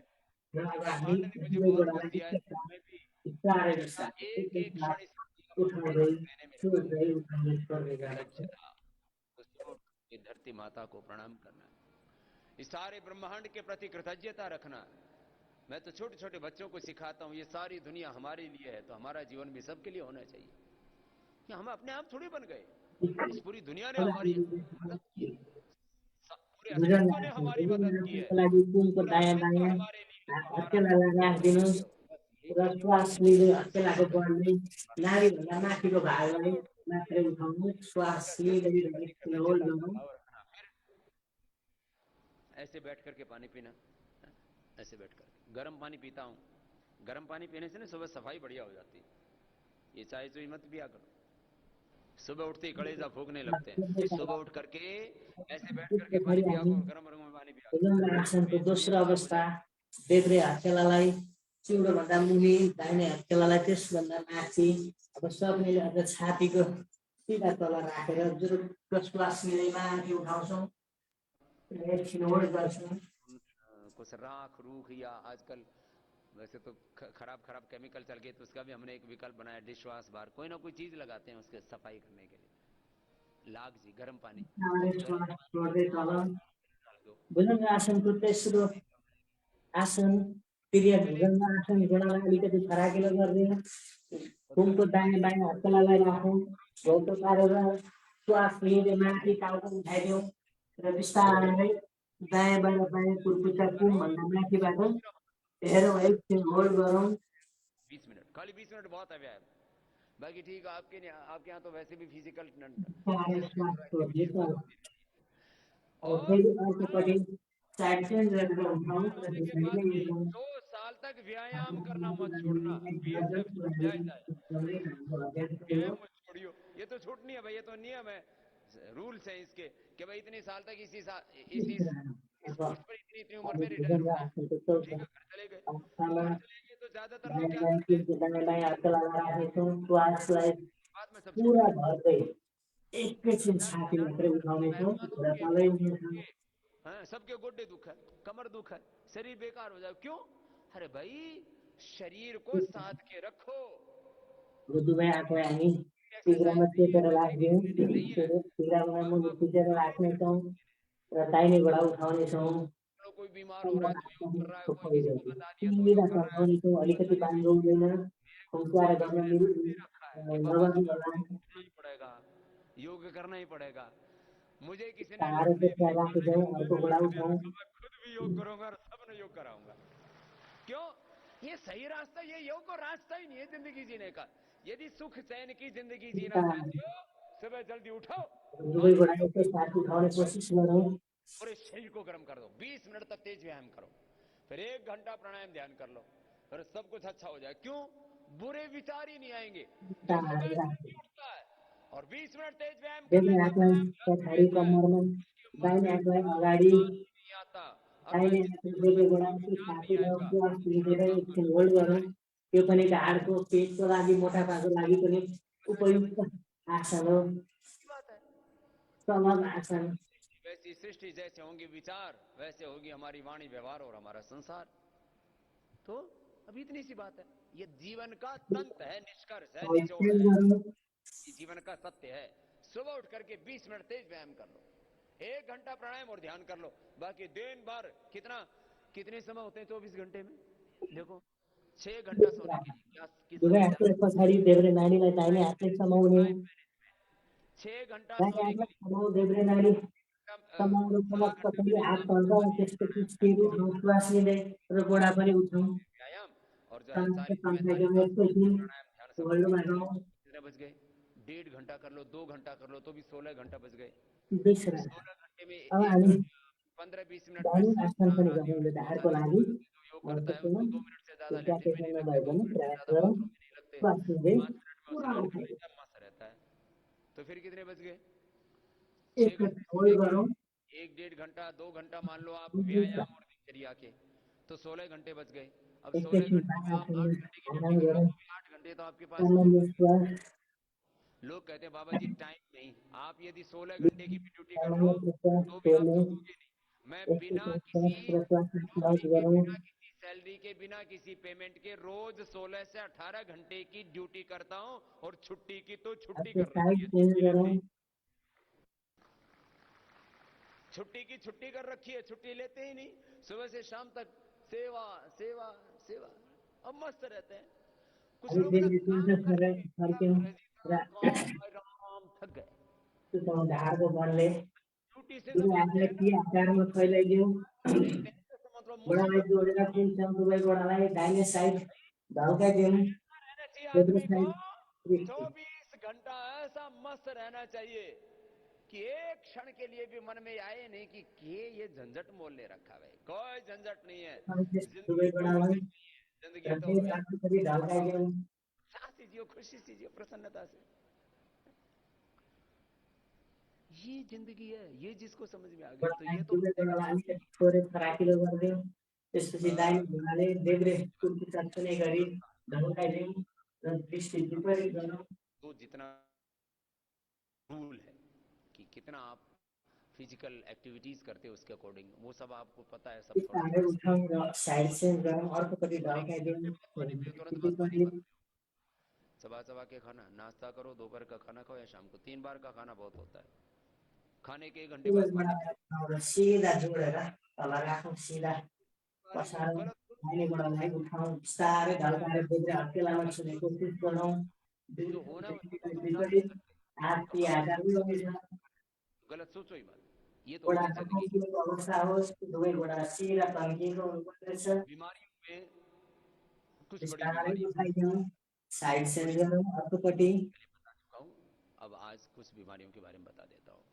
र अब हामी ब्रह्मांड ने मुझे दुवै बहुत कुछ गोडालाई दिया है, मैं भी बिस्तारै इसका बिस्तारै एक एक एक क्षण इस उठाउँदै देने में छोड्दै उठाउँदै गर्दै जानेछौँ। कृतज्ञता, ये धरती माता को प्रणाम करना, इस सारे ब्रह्मांड के प्रति कृतज्ञता रखना। मैं तो छोटे छोटे बच्चों को सिखाता हूं, ये सारी दुनिया हमारे लिए है तो हमारा जीवन भी सबके लिए होना चाहिए। कि हम अपने आप थोड़ी बन गए, इस पूरी दुनिया ने हमारी मदद की, पूरे अस्तित्व ने हमारी मदद की है, पूरा अस्तित्व हमारे लिए है, तो हमारा हत्केलालाई राखिदिनुहोस् र श्वास लिँदै हत्केलाको बढ्दै नाभिभन्दा माथिको भागलाई मात्रै उठाउनु। श्वास लिँदै एकछिन होल्ड गर्नु। ऐसे बैठ करके पानी पीना, ऐसे बैठ कर गर्म पानी पीता हूं। गर्म पानी पीने से ना सुबह सफाई बढ़िया हो जाती है। ये चाय चुई मत पिया करो, सुबह उठते ही कलेजा फूकने लगते हैं। सुबह उठ करके ऐसे बैठ करके पानी पिया करो, गर्म गर्म पानी पिया करो। भुजङ्ग आसनको दोस्रो अवस्था, देब्रे हत्केलालाई चिउडोभन्दा मुनि, दाहिने हत्केलालाई त्यसभन्दा माथि। अब सक्नेले अझ छातीको सिधा तल राखेर जुरुक्क श्वास लिँदै माथि उठाउँछौँ। एकछिन होल्ड गर्छौँ। कुछ राख रूख या आजकल वैसे तो खराब खराब केमिकल चल गए, तो उसका भी हमने एक विकल्प बनाया, डिश वॉश बार, कोई ना कोई चीज लगाते हैं उसके सफाई करने के लिए। लाग जी गर्म पानी श्वास छोड्दै तल। भुजङ्ग आसनको तेस्रो आसन, क्रिया भुजङ्ग आसन। घोडालाई अलिकति फराकिलो गरिदिउँ। घुमको दायाँ बायाँ हत्केलालाई राखौँ, घोल्टो पारेर श्वास लिँदै माथि टाउको उठाइदिउँ र बिस्तारै दायाँबाट बायाँ कुर्कुच्चा कुमभन्दा माथिबाट हेरौँ। एकछिन होल्ड गरौँ। 20 मिनट, खाली 20 मिनट बहुत है व्यायाम। बाकी ठीक है, आपके यहाँ तो वैसे भी फिजिकल बिस्तारै श्वास छोड्दै तल। और फेरि अर्कोपट्टि साइड चेन्ज गरेर उठाउँ र त्यसरी नै उठाउँ। 2 साल तक व्यायाम करना मत छोड़ना, बीएसएफ छूट जाए चाहे व्यायाम मत छोड़ियो। ये तो छूटनी है भाई, ये तो नियम है। रूल्स हैं इसके कि भाई इतने साल तक इस पोस्ट पर इतनी उम्र में रिटायर होना है। ठीक है, घर चले गए, घर चले गए तो ज्यादातर लोग क्या करते हैं, बाद में सब छोड़ पुरा देते घर चाहिँ एकैछिन हैं। छाती मात्रै उठाउनेछौँ र तलै हुनेछौँ। हाँ, सबके गोड्डे दुख है, कमर दुख है, शरीर बेकार हो जाए, क्यों? अरे भाई, शरीर को साध के रखो। दुवै आफूलाई हामी एक्सरसाइज टिग्रामा नहीं है टेकेर तो राखिदिउँ, नहीं है। टिग्रामा मुनि अब टिकेर राख्नेछौँ र दाहिनेबाट उठाउनेछौँ। कोई बीमार हो रहा है तो योग कर रहा है, कोई किसी को बता दिया तो सिधा योग कर रहा है। तर्काउनेछौँ, अलिकति पानी गाउँदैन, खुम्चाएर मुझे किसी गर्न ने दे रखा है कि बाबा नगर्नु तुम्हें होला। उठना ही पड़ेगा, योग करना ही पड़ेगा। मुझे किसी ने तारो लड़ने त्यसलाई राखिदेऊ, अर्को लिख दिया बढाउँछौँ। तो मैं खुद भी योग करूंगा और सबने योग कराऊंगा। क्यों? ये सही रास्ता, ये योग को रास्ता ही नहीं है जिंदगी जीने का। यदि सुख चैन की जिंदगी जीना चाहते हो, सुबह जल्दी उठो, दुवैबाट एकैसाथ उठाउने कोसिस गरौँ। पूरे शरीर को गर्म कर दो, 20 मिनट तक तेज व्यायाम करो, फिर 1 घंटा प्राणायाम ध्यान कर लो, फिर सब कुछ अच्छा हो जाए। क्यों? बुरे विचार ही नहीं आएंगे। जो सुबह जल्दी उठता है और 20 मिनट तेज व्यायाम कर देब्रे लेता है, हातलाई लत पछाडि लेता है, कम्मरमा, उसके मन दाहिने में हातलाई अगाडि, नहीं आता। अब वह दाहिने जिंदगी हातले में देब्रे कोई गोडामा विचार छाती नहीं आएगा। लगाउँछु, अस्ति एकछिन होल्ड गरौँ। त्यो पनि हाडको पेटको लागि मोटापाको लागि पनि उपयुक्त आसन हो। बात है। समल आसन। वैसी सृष्टि जैसे होंगे विचार, वैसे होगी हमारी वाणी, व्यवहार और हमारा संसार। तो अब इतनी सी बात है, ये जीवन का तंत्र है, निष्कर्ष है, निचोड़ एक्सरसाइज है, गरौँ। ये जीवन का सत्य है। सुबह उठ करके 20 मिनट तेज व्यायाम कर लो, 1 घंटा प्राणायाम और ध्यान कर लो, बाकी दिन भर कितने समय होते हैं 24 घंटे में? देखो, 6 घंटा सोने के लिए क्या किस दुवै समस्या हातले पछाडि देब्रे नानीलाई दाहिने हातले समाउने, 6 घंटा दाहिने सोने हातलाई के समाउ, देब्रे नानी लिए समाउनु, 4 पलक घंटा पछाडि पहले हात ध्यान तल्काउ, त्यसपछि स्थिर श्वास लिँदै र गोडा पनि उठाउँ। व्यायाम और जो है कम्मरको सारी तन्काइको जिम्मेदारी एकैछिन प्राणायाम ध्यान सब होल्डमा कितने गाउँ। कितने बज गए? 1.5 घंटा कर लो, 2 घंटा कर लो तो भी 16 घंटा बज गए। विश्राम। 16 घंटे में अब एक हामी 15-20 मिनट में दाहिने आसन पनि आधी गरौँ घंटे से ढाडको ज्यादा लागि। जो योग करता है महत्त्वपूर्ण उसको 2 मिनट से ज्यादा लेटरिन में नहीं प्र्याक्टिस लगते, नभए 2 पनि मिनट से प्रयास ज्यादा गरौँ। बाथरूम में नहीं लगते, श्वास लिँदै 5 मिनट में पुरा स्नान कर उठाइ लेता है, मस्त रहता है। तो फिर कितने बज गए? 6 एकचोटि घंटे होल्ड सोने के, गरौँ। 1-1.5 घंटा, 2 घंटा मान लो आप विश्राम। व्यायाम और दिनचर्या के, तो 16 घंटे बच गए। अब 16 एकैछिन घंटे में आप बायाँ 8 घंटे की ड्यूटी आराम कर लो गरौँ। तो भी 8 घंटे तो आपके पास सामान्य श्वास। लोग कहते हैं बाबा जी टाइम नहीं। आप यदि 16 घंटे की भी ड्यूटी कर लो सामान्य श्वास तो भी आप छोड्ने। थकोगे नहीं। मैं बिना एकैछिन श्वास किसी प्रश्वास नौकरी के, गरौँ। बिना किसी सैलरी के, बिना किसी पेमेंट के रोज 16 से 18 घंटे की ड्यूटी करता हूं और छुट्टी की तो छुट्टी अर्को कर रखी साइड है, चेन्ज छुट्टी गरौँ। लेते ही छुट्टी की छुट्टी कर रखी है, छुट्टी लेते ही नहीं। सुबह से शाम तक सेवा सेवा सेवा, अब मस्त रहते हैं। कुछ अलिक लोग ना बेसी काम चिन्ता करके फर्क्यौँ र काम आराम थक गए, सुताउँ ढाडको बलले ड्यूटी से तो दुवै भागते हातलाई हैं ना, ती आकारमा फैलाइदिउँ। देखते हैं तो मतलब गोडालाई मुसीबत जोडेर कुल्छौँ, दुवै गोडालाई दाहिने साइड ढल्काइदिउँ। रहना चाहिए देब्रे आदमी को। Side wrist. 24 घंटा ऐसा मस्त रहना चाहिए कि एक क्षण के लिए भी मन में आए नहीं कि ये झंझट मोल ले रखा है। कोई झंझट नहीं है, दुवै जिंदगी तो गोडालाई होनी चाहिए, जिंदगी र तो फेरि है। आफूपट्टि ढल्काइदिउँ। शांति जियो, खुशी से जियो, प्रसन्नता से। ये जिंदगी है, ये जिसको समझ में आ गई तो ये तो दुवै गोडालाई अलिकति छोडेर फराकिलो गरिदिउँ। त्यसपछि दाहिने घुँडाले देब्रे कुर्की चट्कने गरी ढल्काइदिउँ र दृष्टि विपरीत गरौँ। तो जितना रूल है कि कितना आप फिजिकल एक्टिविटीज करते हो उसके अकॉर्डिंग, वो सब आपको पता है, सब थोड़ा बिस्तारै थोड़ा उठाउँ र साइड चेन्ज गरौँ, अर्कोपट्टि पानी की ढल्काइदिउँ। पानी पियो, तुरंत दृष्टि बाद पानी मत विपरीत। पियो। चबा चबा के खाना, नाश्ता करो, दोपहर का खाना खाओ या शाम को, 3 बार का खाना बहुत होता है। खाने के 1 घंटे दुवै बाद पानी गोडालाई पियो। उठाउँ र सिधा जोडेर तल राखौँ, सिधा बीमारी को पछाडौँ। गलत दाहिने गोडालाई उठाउँ, बिस्तारै ढल्काएर देब्रे हत्केलामा छुने कोसिस गरौँ। जो होना है उसको तो दृष्टि तुम बदल नहीं विपरीत। सकते। हात ती अब आप आकार गर्नेछ। गलत सोचो ही मत, ये तो गोडा होगी जिंदगी। नखस्किएको अवस्था होस्, दुवै गोडा सिधा तन्किएको हुनुपर्नेछ। बीमारियों में कुछ बड़ी बिस्तारै बीमारी उठाइदिउँ, साइड चेन्ज कुछ गरौँ अर्कोपट्टि। पहले बता चुका हूं, अब आज कुछ बीमारियों के बारे में बता देता हूं।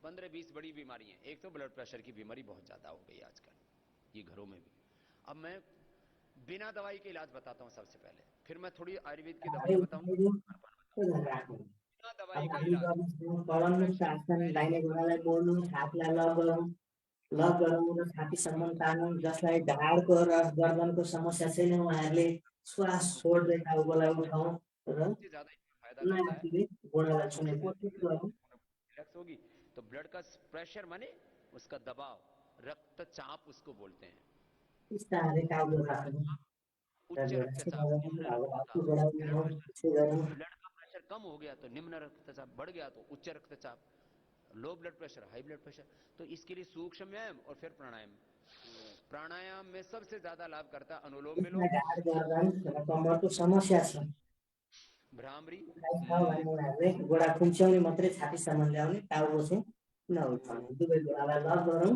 15-20 बड़ी बीमारी हैं। एक तो ब्लड प्रेशर की बीमारी बहुत ज्यादा हो गई आजकल, ये घरों में भी। अब मैं बिना दवाई के इलाज बताता हूं सबसे पहले, फिर मैं थोड़ी आयुर्वेद की बिस्तारै दवाइयां बताऊंगा, उठाइदिउँ खान पान बताऊंगा। र राखौँ। दबाई अब गई हामी रात गर्छौँ कलममुक्त आसन, दाहिने घुँडालाई मोड्नु, हातलाई लग गरौँ र छातीसम्म तानौँ, जसलाई ढाडको र गर्दनको समस्या छैन उहाँहरूले श्वास छोड्दै टाउकोलाई उठाउँ र सबसे ज्यादा इसमें फायदा करता है। नाकले घुँडालाई छुने कोसिस गरौँ। रिलैक्स होगी तो ब्लड का प्रेशर माने उसका दबाव, रक्तचाप उसको बोलते हैं। बिस्तारै टाउको राखौँ र उच्च घुँडा सिधा रक्तचाप, गरौँ, निम्न अब अघि रक्तचाप, ब्लड बढाउँ, प्रेशर, पछि गरौँ। ब्लड का प्रेशर कम हो गया तो निम्न रक्तचाप, बढ़ गया तो उच्च रक्तचाप, low blood pressure, high blood pressure. तो इसके लिए सूक्ष्म व्यायाम और फिर प्राणायाम। प्राणायाम में सबसे ज्यादा लाभ करता है अनुलोम यसमा विलोम, ढाड गर्दन र कम्मरको समस्या छ भ्रामरी। छ भने उनीहरूले गोडा खुम्च्याउने मात्रै छातीसम्म ल्याउने, टाउको चाहिँ नउठाउने, दुवै गोडालाई लग गरौँ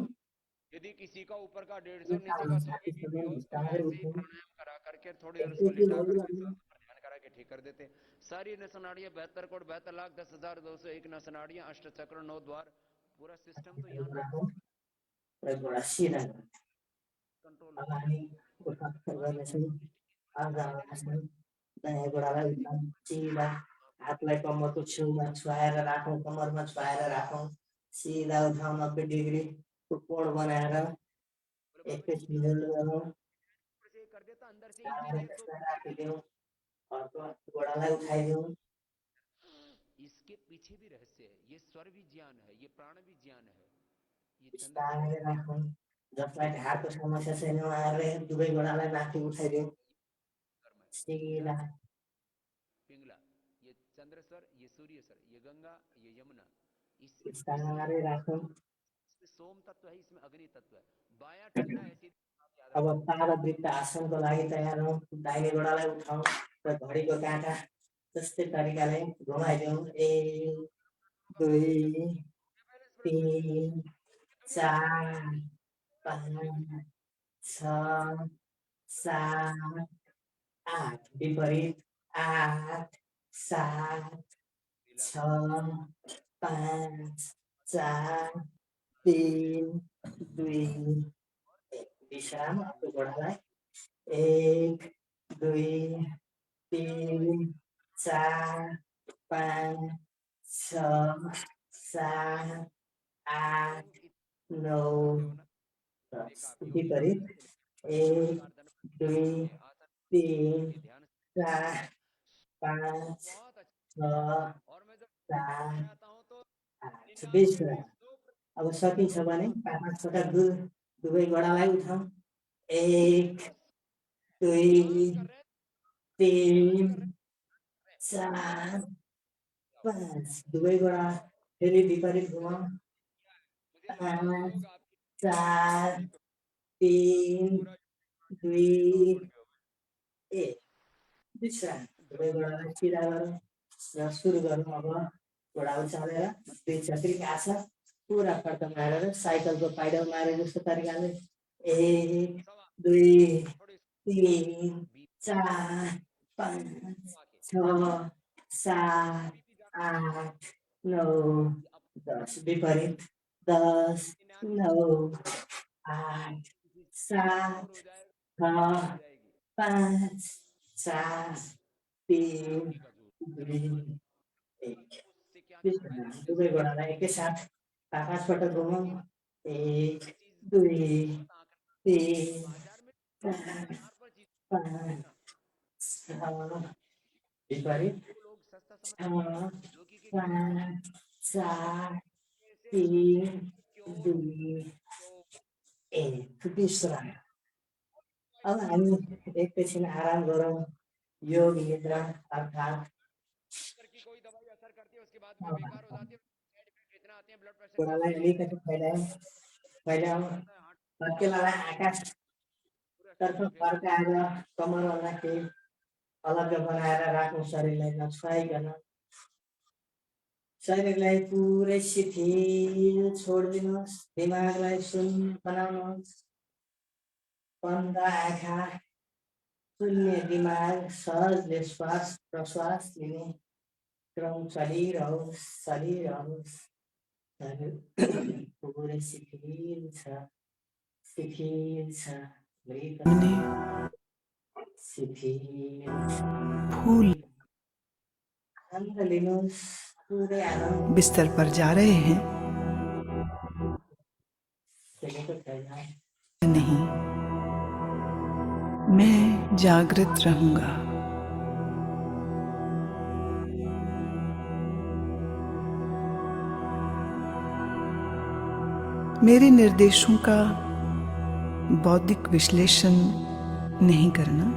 यदि किसी का ऊपर का 150 र नीचे टाउको का 100 भी छातीसम्म बीपी हो तो बिस्तारै ऐसे ही उठौँ। प्राणायाम करा करके थोड़ी देर उसको एकचोटि लेटा अघि करके बढ्नु, सांस पर ध्यान करा के ठीक कर देते हैं। सारी नस नाड़ियां 72,72,10,201 नस नाड़ियां, अष्ट चक्र, 9 द्वार, पूरा सिस्टम तो यहाँ राखौँ र गोडा सिधा गरौँ। कंट्रोल अब होता है। हामी उठाउँ गर्नेछौँ। आसन, दायाँ गोडालाई उठाउँ, सिधा हातलाई कम्मरको छेउमा छुवाएर राखौँ, कम्मरमा छुवाएर राखौँ, सिधा उठाउँ 90 डिग्रीको कोण बनाएर बोले बाबा जी एकैछिन सीधा होल्ड गरौँ, ऊपर से कर देता अंदर से बिस्तारै इंटीरियर तो त्यसलाई राखिदिउँ, अर्को गोडालाई उठाइदिउँ। इसके पीछे भी रहस्य है। ये स्वर भी ज्ञान है, ये प्राण भी ज्ञान है। ये चंद्रेश्वर बिस्तारै राखौँ, जसलाई ढाडको समस्या छैन उहाँहरूले दुवै गोडालाई माथि उठाइदिउँ, कर्म है। सिधा पिंगला, ये चंद्रेश्वर, ये सूर्यस्वर, ये गंगा, ये यमुना। बिस्तारै राखौँ। इसमें सोम तत्व है, इसमें अग्नि तत्व है। बायां ठंडा है, सीधी बात याद अब रखना। तारावृत्त आसनको लागि तयार हौँ, दाहिने गोडालाई उठाउँ र घडीको काँटा जस्तै तरिकाले घुमाइदिउँ। 1 2 3 4 5 6 7 8 विपरीत 8 7 6 5 4 3 2 विश्राम अर्को गोडालाई 1 2 3 4 5 6 7 8 9 10 विपरीत 1 2 3 ये ध्यान 4 5 बहुत अच्छा। 6 और मैं जब 7 आता हूँ तो 8 99 विश्राम। में 100% अब सकिन्छ भने पाँच पटक दुवै गोडालाई उठाउँ। 1 श्वास 2 कर रहे हैं, श्वास 3 कर रहे हैं, 4 जाओ। 5 दुवै गोडा फेरि विपरीत घुमाउँ। मुझे लगा 5 योग आपकी 4 बॉडी पे 3 पूरा 2 नॉर्मल में हो गया। 1 विश्राम। दुवै गोडालाई सिधा गरौँ र सुरु गरौँ। अब घोडा उचालेर दुई छत्रीको आसन पुरा फर्क मारेर साइकलको पाइडल मारे जस्तो तरिकाले 1 सवा 2 थोड़ी 3 बीपी 4 5 आके 6 7 बीपी ज्यादा 8 9 ये अब 10 विपरीत 10 99 9 8 और 7 हो जाएगा, 6 हो जाएगी 5 4 3 बीपी का जोर। 2 1 उससे क्या क्या फायदे विश्राम। मुझे दुवै गोडालाई एकैसाथ पाँच पटक घुमाउँ। लेकिन 1 ये चीज 2 बहुत आंकड़ा 3 बाजार में 4 4 पर चीज 5 लेना 6 विपरीत वो लोग सस्ता समझ 6 जोगी के 5 4 से 3 क्यों 2 क्यों 1 विश्राम। अब हामी एकैछिन आराम गरौँ। योग निद्रा अर्थात् अगर की कोई दवाई असर करती है उसके बाद में बेकार हो जाती है, साइड इफेक्ट इतना आते हैं, ब्लड प्रेशर कम गोडालाई होता है, अलिकति फैलाउँ हार्ट फर्केलालाई पूरा आकाशतर्फ शरीर फेल होता फर्काएर कमरभन्दा केही अलग्ग बनाएर राख्नु शरीरलाई नछुवाइकन। शरीरलाई पुरै शिथिल छोडिदिनुहोस्। दिमागलाई शून्य बनाउनुहोस्। बन्द आँखा, शून्य दिमाग, सहजले श्वास प्रश्वास लिने क्रम चलिरहोस् चलिरहोस्। शरीर पुरै शिथिल छ, शिथिल छ, मृत शिथिल छ। आनन्द लिनुहोस्। पूरे आनंद बिस्तर पर जा रहे हैं? खेलेको छैन। नहीं, मैं जागृत रहूंगा। मेरे निर्देशों का बौद्धिक विश्लेषण नहीं करना,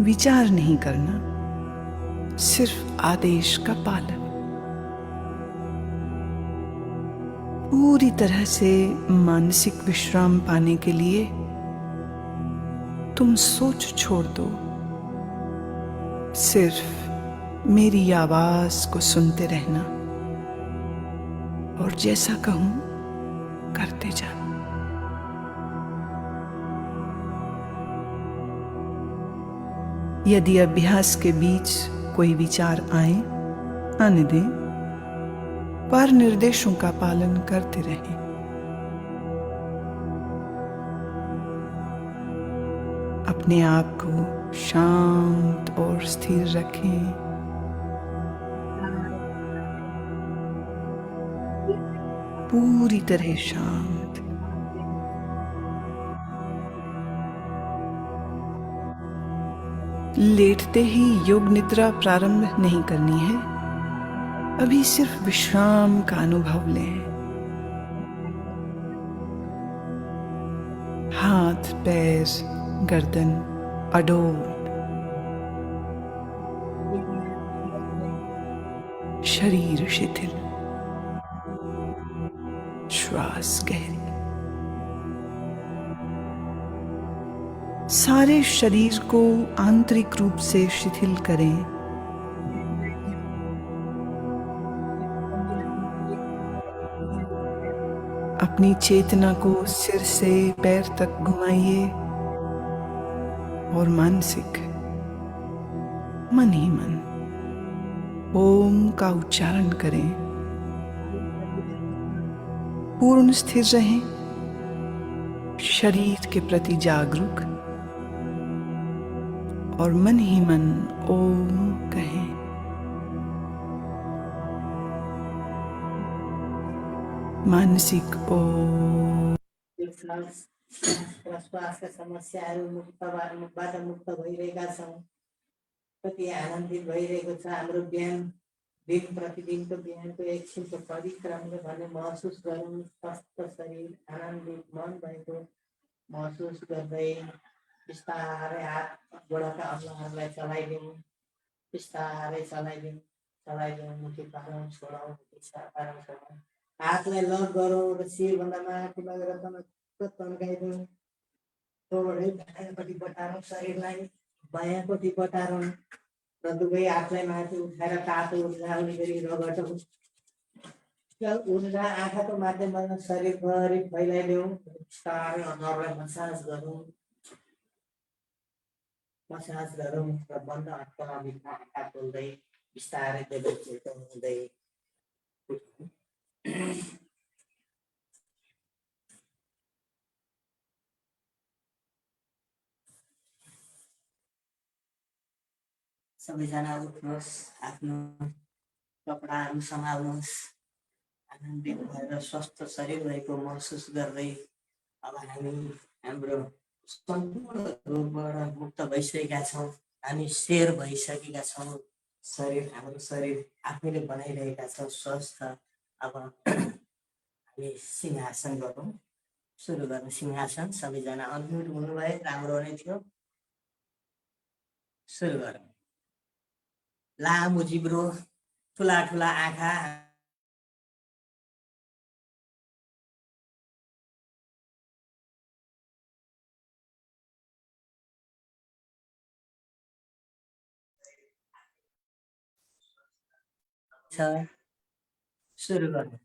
विचार नहीं करना, सिर्फ आदेश का पालन। पूरी तरह से मानसिक विश्राम पाने के लिए तुम सोच छोड़ दो, सिर्फ मेरी आवाज को सुनते रहना और जैसा कहूं करते जाना। यदि अभ्यास के बीच कोई विचार आए, आने दें, पर निर्देशों का पालन करते रहें। अपने आप को शांत और स्थिर रखें। पूरी तरह शांत। लेटते ही योग निद्रा प्रारंभ नहीं करनी है। अभी सिर्फ विश्राम का अनुभव लें। हाथ, पैर, गर्दन अडोल, शरीर शिथिल, श्वास गहरी। सारे शरीर को आंतरिक रूप से शिथिल करें। अपनी चेतना को सिर से पैर तक घुमाइए और मानसिक मन ही मन ओम का उच्चारण करें। पूर्ण स्थिर रहें, शरीर के प्रति जागरूक और मन ही मन ओम कहें। मानसिक ओम। प्रश्वासका समस्याहरू मुक्तबाट मुक्त भइरहेका छौँ। कति आनन्दित भइरहेको छ। हाम्रो बिहान दिन प्रतिदिनको बिहानको एकछिनको परिक्रमले भन्ने महसुस गरौँ। स्वस्थ शरीर, आनन्दित मन भएको महसुस गर्दै बिस्तारै हात गोडाका अङ्गहरूलाई चलाइदिउँ। बिस्तारै चलाइदिउँ। मुठी पारौँ, छोडौँ, पारौँ, छोडौँ। हातलाई लक गरौँ र शिरभन्दा माथि लगेर तन्काइदिउँ। थोरै दायाँपट्टि बटारौँ शरीरलाई, बायाँपट्टि बटारौँ र दुवै हातलाई माथि उठाएर तातो ऊर्जा वरिपरि रगटौँ। ऊर्जा आँखाको माध्यमबाट शरीरभरि फैलाइदेऊ। बिस्तारै अनुहारलाई मसाज गरौँ र बन्द आँखाभित्र आँखा खोल्दै बिस्तारै बेलुका चेतन हुँदै सबैजना उठ्नुहोस्, आफ्नो कपडाहरू सम्हाल्नुहोस्। आनन्दित भएर स्वस्थ शरीर भएको महसुस गर्दै अब हामी हाम्रो सम्पूर्ण रोगबाट मुक्त भइसकेका छौँ। हामी शेर भइसकेका छौँ। हाम्रो शरीर आफैले बनाइरहेका छौँ स्वस्थ। अब हामी सिंहासन गरौँ। सुरु गर्नु सिंहासन। सबैजना अनम्युट हुनुभए राम्रो हुने थियो। सुरु गरौँ। लामो जिब्रो, ठुला ठुला आँखा, सुरु गर्नु।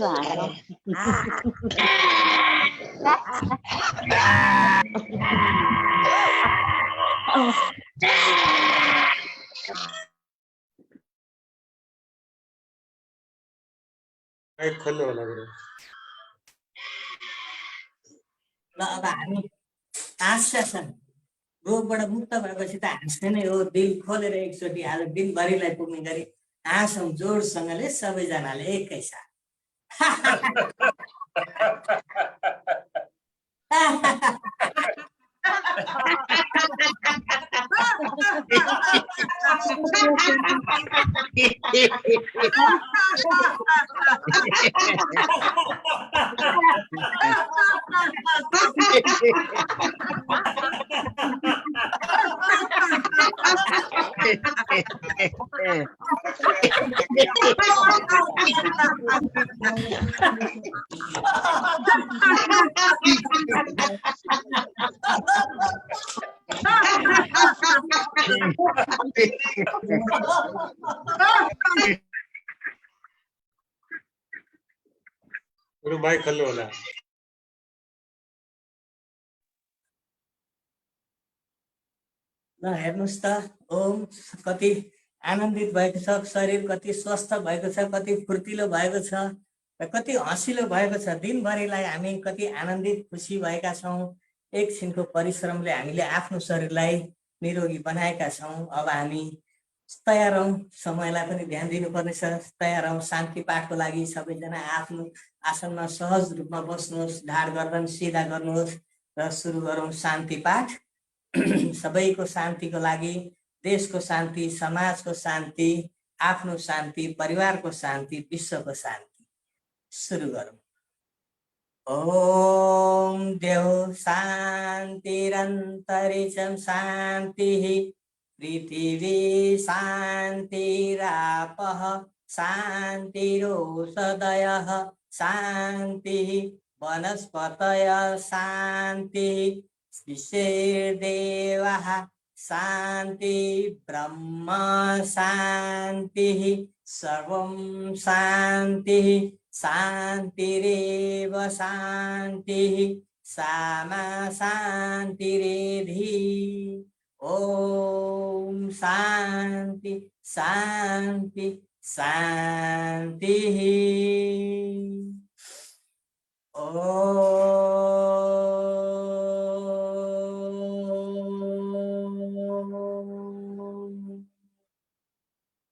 हाँसो हाँसौँ खोल्नु होला गुरु ल अब हामी हाँस्छन् रोगबाट मुक्त भएपछि त हाँस्ने नै हो दिल खोलेर एकचोटि आज दिनभरिलाई पुग्ने गरी हाँसौँ जोडसँगले सबैजनाले एकैसाथ गुरु माइक खोल्नु होला ल हेर्नुहोस् त ओम कति आनन्दित भएको छ शरीर कति स्वस्थ भएको छ कति फुर्तिलो भएको छ र कति हँसिलो भएको छ दिनभरिलाई हामी कति आनन्दित खुसी भएका छौँ एकछिनको परिश्रमले हामीले आफ्नो शरीरलाई निरोगी बनाएका छौँ अब हामी तयार हौँ समयलाई पनि ध्यान दिनुपर्नेछ तयार हौँ शान्ति पाठको लागि सबैजना आफ्नो आसनमा सहज रूपमा बस्नुहोस् ढाड गर्दन सिधा गर्नुहोस् र सुरु गरौँ शान्ति पाठ सबैको शान्तिको लागि देशको शान्ति समाजको शान्ति आफ्नो शान्ति परिवारको शान्ति विश्वको शान्ति सुरु गरौँ ओम देव शान्तिरन्तरिक्षं शान्तिः पृथिवी शान्तिरापः शान्तिरोषधयः शान्तिः वनस्पतयः शान्तिः विश्वेर्देवाः शान्ति ब्रह्म शान्तिः सर्वं शान्तिः शान्तिरेव शान्तिः सामा शान्तिरेधि ओम शान्ति शान्ति शान्तिः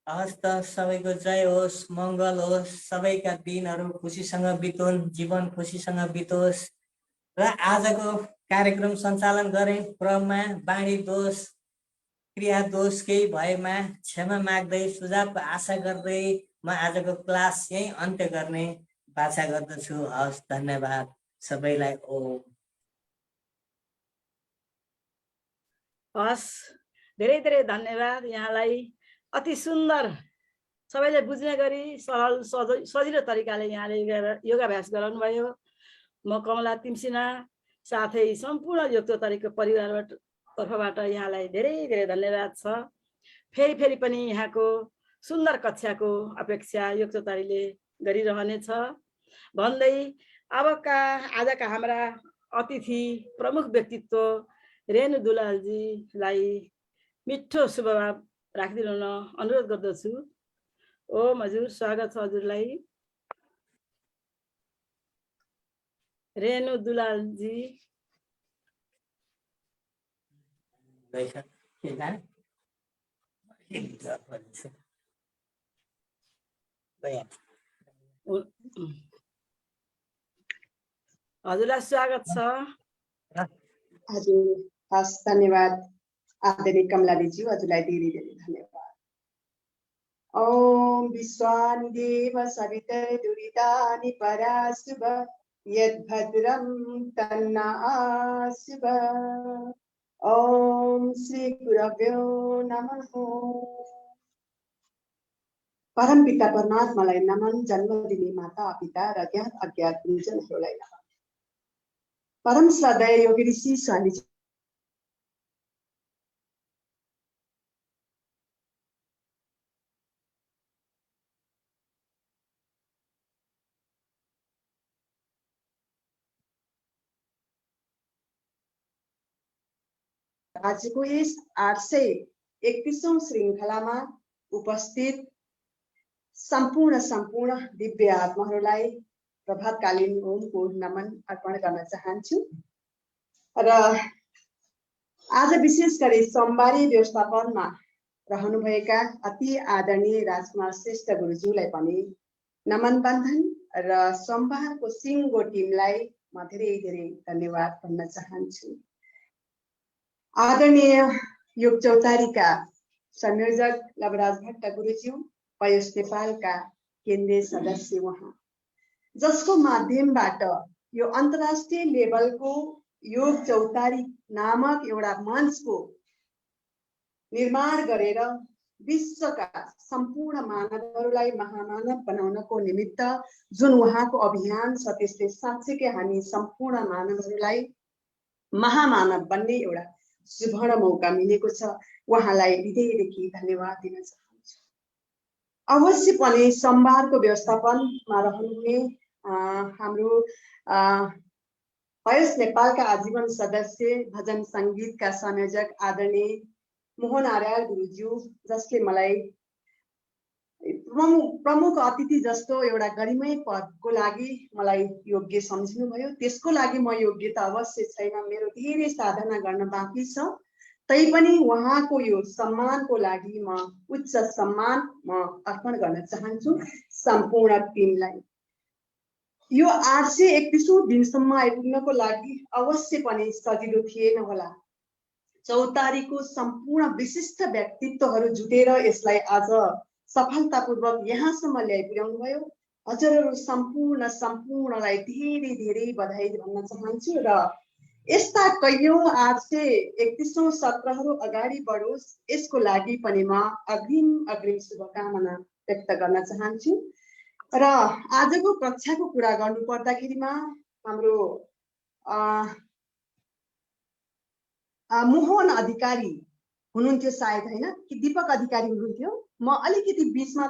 हस्त सबैको जय होस् मङ्गल होस् सबैका दिनहरू खुसीसँग बितोन् जीवन खुसीसँग बितोस् र आजको कार्यक्रम सञ्चालन गरे क्रममा बाणी दोष क्रिया दोष केही भएमा क्षमा माग्दै सुझावको आशा गर्दै म आजको क्लास यही अन्त्य गर्ने बाचा गर्दछु हस् धन्यवाद सबैलाई ओम हस् धेरै धेरै धन्यवाद यहाँलाई अति सुन्दर सबैले बुझ्ने गरी सरल सजिलो तरिकाले यहाँले योगाभ्यास गराउनुभयो म कमला तिमसिना साथै सम्पूर्ण योगतोरीको परिवारबाट तर्फबाट यहाँलाई धेरै धेरै धन्यवाद छ फेरि पनि यहाँको सुन्दर कक्षाको अपेक्षा योगतोरीले गरिरहनेछ भन्दै आजका हाम्रा अतिथि प्रमुख व्यक्तित्व रेणु दुलालजीलाई मिठो शुभभाव राखिदिनु हुन अनुरोध गर्दछु ओम हजुर स्वागत छ हजुरलाई रेणु दुलालजी हजुरलाई स्वागत छ हजुर हस् धन्यवाद आदरणीय कमला दिदी हजुरलाई धेरै धेरै धन्यवाद ओम विश्वानि देव सवितर् दुरितानि पराशुभ यद्भद्रं तन्ना आशुभ ओम श्री गुरुभ्यो नमः परम पिता परमात्मालाई नमन जन्म दिने माता पिता र ज्ञात अज्ञात गुरुजनहरूलाई नमन परम श्रद्धेय योगी ऋषि स्वामी आजको यस 831औं श्रृङ्खलामा उपस्थित सम्पूर्ण दिव्य आत्माहरूलाई प्रभातकालीन ओमको नमन अर्पण गर्न चाहन्छु। र आज विशेष गरी सोमबारे व्यवस्थापनमा रहनुभएका अति आदरणीय राजकुमार श्रेष्ठ गुरुज्यूलाई पनि नमन बन्धन र सोमबारको सिङ्गो टिमलाई म धेरै धन्यवाद भन्न चाहन्छु। आदरणीय योग चौतारीका संयोजक लवराज भट्ट गुरुज्यू, पयस नेपालका केन्द्रीय सदस्य उहाँ, जसको माध्यमबाट यो अन्तर्राष्ट्रिय लेभलको योग चौतारी नामक एउटा मञ्चको निर्माण गरेर विश्वका सम्पूर्ण मानवहरूलाई महामानव बनाउनको निमित्त जुन उहाँको अभियान छ, त्यसले साँच्चै हामी सम्पूर्ण मानवहरूलाई महामानव बन्ने एउटा सुवर्ण मौका मिलेको छ। उहाँलाई हृदयदेखि धन्यवाद दिन चाहन्छु। अवश्य पनि सोमबारको व्यवस्थापनमा रहनुहुने हाम्रो पयस नेपालका आजीवन सदस्य भजन सङ्गीतका संयोजक आदरणीय मोहन आर्याल गुरुज्यू, जसले मलाई प्रमुख अतिथि जस्तो एउटा गरिमय पदको लागि मलाई योग्य सम्झिनुभयो। त्यसको लागि म योग्य त अवश्य छैन, मेरो धेरै साधना गर्न बाँकी छ। तैपनि उहाँको यो सम्मानको लागि म उच्च सम्मान अर्पण गर्न चाहन्छु सम्पूर्ण टिमलाई। यो 831औं दिनसम्म आइपुग्नको लागि अवश्य पनि सजिलो थिएन होला। चौतारीको सम्पूर्ण विशिष्ट व्यक्तित्वहरू जुटेर यसलाई आज सफलतापूर्वक यहाँसम्म ल्याइ पुर्याउनु भयो। हजुरहरू सम्पूर्णलाई धेरै बधाई भन्न चाहन्छु र यस्ता कैयौं 831औं सत्रहरू अगाडि बढोस्, यसको लागि पनि म अग्रिम शुभकामना व्यक्त गर्न चाहन्छु। र आजको कक्षाको कुरा गर्नु पर्दाखेरिमा हाम्रो मोहन अधिकारी हुनुहुन्थ्यो सायद, होइन कि दीपक अधिकारी हुनुहुन्थ्यो। म अलिकति बीचमा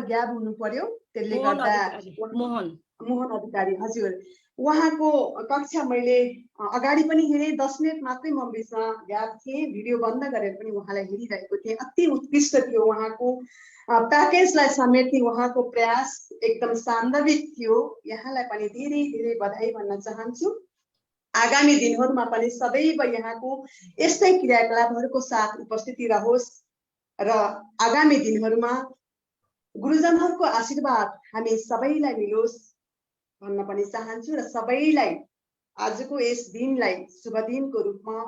ग्याप हुनु पर्यो, त्यसले गर्दा मोहन अधिकारी हजुर, उहाँको कक्षा मैले अगाडि पनि हेरेँ, 10 मिनट मात्रै म बीचमा ग्याप थिएँ, भिडियो बन्द गरेर पनि उहाँलाई हेरिरहेको थिएँ। अति उत्कृष्ट थियो उहाँको प्याकेजलाई समेट्ने उहाँको प्रयास एकदम सान्दर्भिक थियो। यहाँलाई पनि धेरै बधाई भन्न चाहन्छु। आगामी दिनहरूमा पनि सदैव यहाँको यस्तै क्रियाकलापहरूको साथ उपस्थिति रहोस् र आगामी दिनहरूमा गुरुजनहरूको आशीर्वाद हामी सबैलाई मिलोस् भन्न पनि चाहन्छु र सबैलाई आजको यस दिनलाई शुभ दिनको रूपमा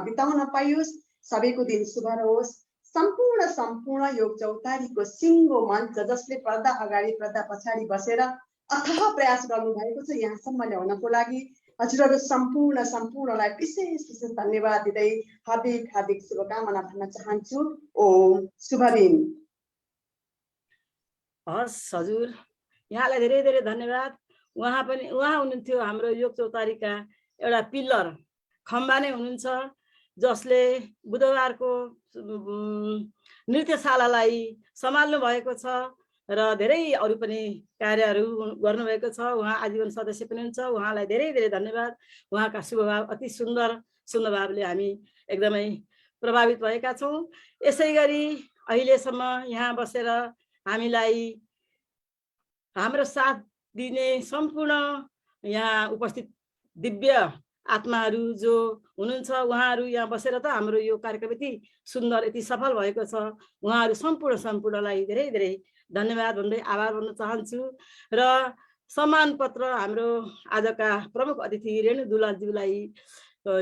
बिताउन पाइयोस्। सबैको दिन शुभ रहोस्। सम्पूर्ण योग चौतारीको सिङ्गो मञ्च, जसले पर्दा अगाडि पर्दा पछाडि बसेर अथाह प्रयास गर्नु भएको छ यहाँसम्म ल्याउनको लागि, हजुरहरू सम्पूर्णलाई विशेष धन्यवाद दिँदै हार्दिक शुभकामना भन्न चाहन्छु। ओम शुभ दिन। हस् हजुर, यहाँलाई धेरै धन्यवाद। उहाँ हुनुहुन्थ्यो हाम्रो योग चौतारीका एउटा पिल्लर, खम्बा नै हुनुहुन्छ, जसले बुधबारको नृत्यशालालाई सम्हाल्नु भएको छ र धेरै अरू पनि कार्यहरू गर्नुभएको छ। उहाँ आजीवन सदस्य पनि हुन्छ। उहाँलाई धेरै धन्यवाद। उहाँका स्वभाव अति सुन्दर भावले हामी एकदमै प्रभावित भएका छौँ। यसै गरी अहिलेसम्म यहाँ बसेर हामीलाई हाम्रो साथ दिने सम्पूर्ण यहाँ उपस्थित दिव्य आत्माहरू जो हुनुहुन्छ, उहाँहरू यहाँ बसेर त हाम्रो यो कार्यक्रम यति सुन्दर, यति सफल भएको छ। उहाँहरू सम्पूर्णलाई धेरै धन्यवाद भन्दै आभार भन्न चाहन्छु। र सम्मान पत्र हाम्रो आजका प्रमुख अतिथि रेणु दुलालज्यूलाई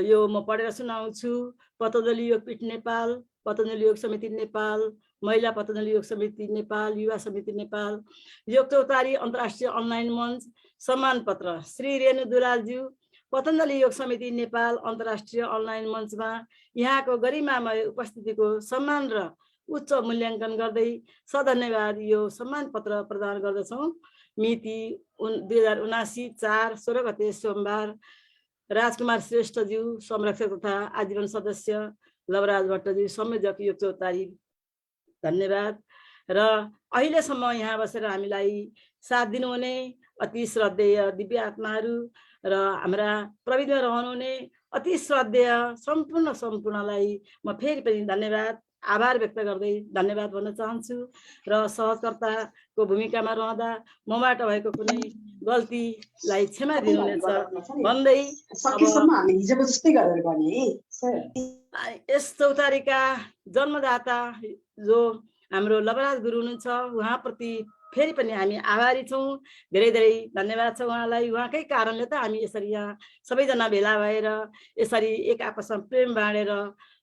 यो म पढेर सुनाउँछु। पतञ्जलि योगपीठ नेपाल, पतञ्जलि योग समिति नेपाल, महिला पतञ्जलि योग समिति नेपाल, युवा समिति नेपाल, योग चौतारी अन्तर्राष्ट्रिय अनलाइन मञ्च सम्मान पत्र श्री रेणु दुलालज्यू, पतञ्जलि योग समिति नेपाल अन्तर्राष्ट्रिय अनलाइन मञ्चमा यहाँको गरिमामय उपस्थितिको सम्मान र उच्च मूल्याङ्कन गर्दै सधन्यवाद यो सम्मान पत्र प्रदान गर्दछौँ। मिति 2079 4 16 गते सोमबार। राजकुमार श्रेष्ठज्यू संरक्षक तथा आजीवन सदस्य, लवराज भट्टज्यू संयोजक योग चौतारी, धन्यवाद। र अहिलेसम्म यहाँ बसेर हामीलाई साथ दिनुहुने अति श्रद्धेय दिव्य आत्माहरू र हाम्रा प्रविधिमा रहनुहुने अति श्रद्धेय सम्पूर्णलाई म फेरि पनि धन्यवाद आभार व्यक्त गर्दै धन्यवाद भन्न चाहन्छु र सहकर्ताको भूमिकामा रहँदा मबाट भएको कुनै गल्तीलाई क्षमा दिनुहुनेछ भन्दै सकेसम्म हामी हिजोको जस्तै गरेर गर्ने यस चौतारीका जन्मदाता जो हाम्रो लवराज गुरु हुनुहुन्छ उहाँप्रति फेरि पनि हामी आभारी छौँ धेरै धेरै धन्यवाद छ उहाँलाई उहाँकै कारणले त हामी यसरी यहाँ सबैजना भेला भएर यसरी एक आपसमा प्रेम बाँडेर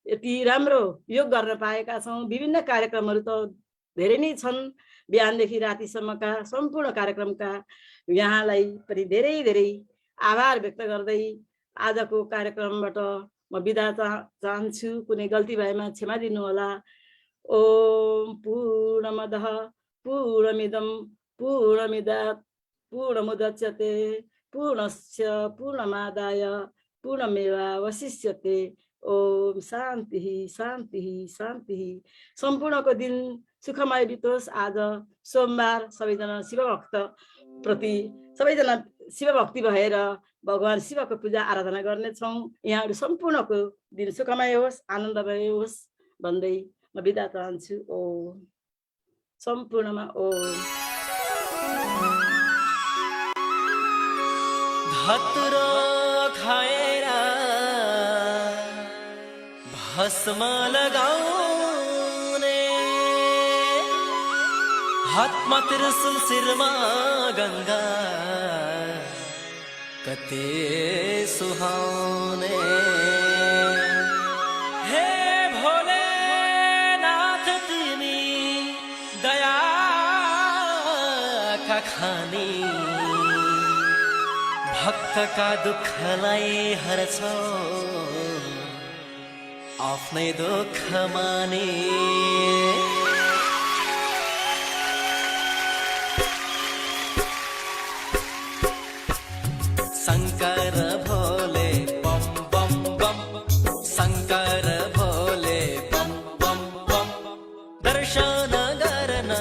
यति राम्रो योग गर्न पाएका छौँ विभिन्न कार्यक्रमहरू त धेरै नै छन् बिहानदेखि रातिसम्मका सम्पूर्ण कार्यक्रमका यहाँलाई पनि धेरै धेरै आभार व्यक्त गर्दै आजको कार्यक्रमबाट म बिदा चाहन्छु कुनै गल्ती भएमा क्षमा दिनुहोला ओम पूर्णमदः पूर्णमिदं पूर्णमिदात् पूर्णमुदच्यते पूर्णस्य पूर्णमादाय पूर्णमेवावशिष्यते ओम शान्ति शान्ति शान्ति सम्पूर्णको दिन सुखमय बितोस् आज सोमबार सबैजना शिवभक्त प्रति सबैजना शिवभक्ति भएर भगवान शिवको पूजा आराधना गर्नेछौँ यहाँहरू सम्पूर्णको दिन सुखमय होस् आनन्दमय होस् भन्दै म बिदा चाहन्छु ओम सम्पूर्णमा ओम धतुरो खाएर भस्म लगाउने हातमा त्रिशूल शिरमा गंगा कते सुहाउने हे भोलेनाथ तिमी दया का खानी भक्त का दुःखलाई हर्छौ आफ्नै दुःख माने शंकर भोले बम बम बम शंकर भोले बम बम बम दर्शन गर्न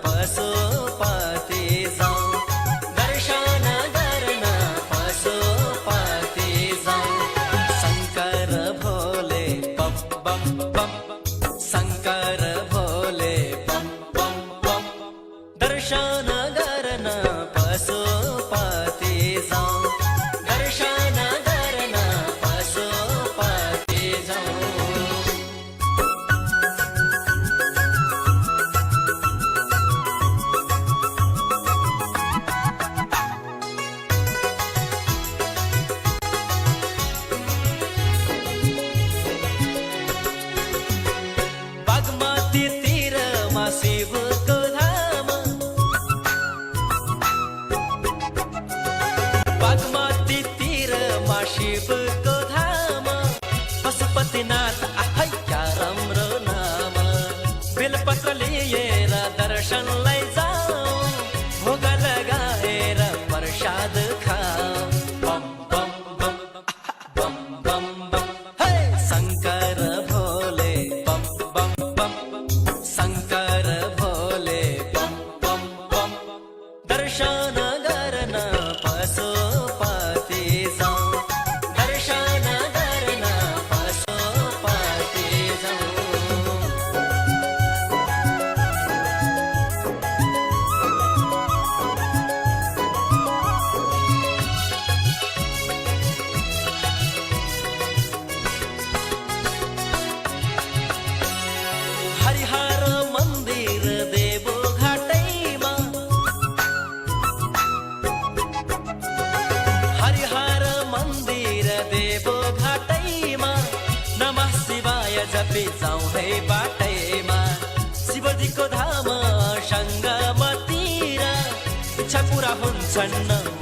पशुपति जाऊ दर्शन गर्न पशुपति जाऊ शंकर भोले बम बम बम शंकर भोले बम बम बम दर्शन गर्न पशुपति जाऊ दर्शन गर्न पशुपति जाऊ बागमती तीरमा शिवको धाम बागमती तीरमा शिवको धाम पशुपतिनाथ आफैका राम्रो नाम बेलपत्र लिएर दर्शनलाई जाऊ भोग लगाएर प्रसाद खाऊ बम बम बम बम बम बम हे शंकर भोले बम बम बम शंकर भोले बम बम बम दर्शन गर्न पशुपति जाऊ दर्शन गर्न पशुपति जाऊ हरिहर मन्दिर देवो घाटैमा हरिहर मन्दिर देवो घाटैमा नमः शिवाय जपे जाउँ है बाटैमा शिवजीको धाम सङ्गमतिर इच्छा पुरा हुन्छन्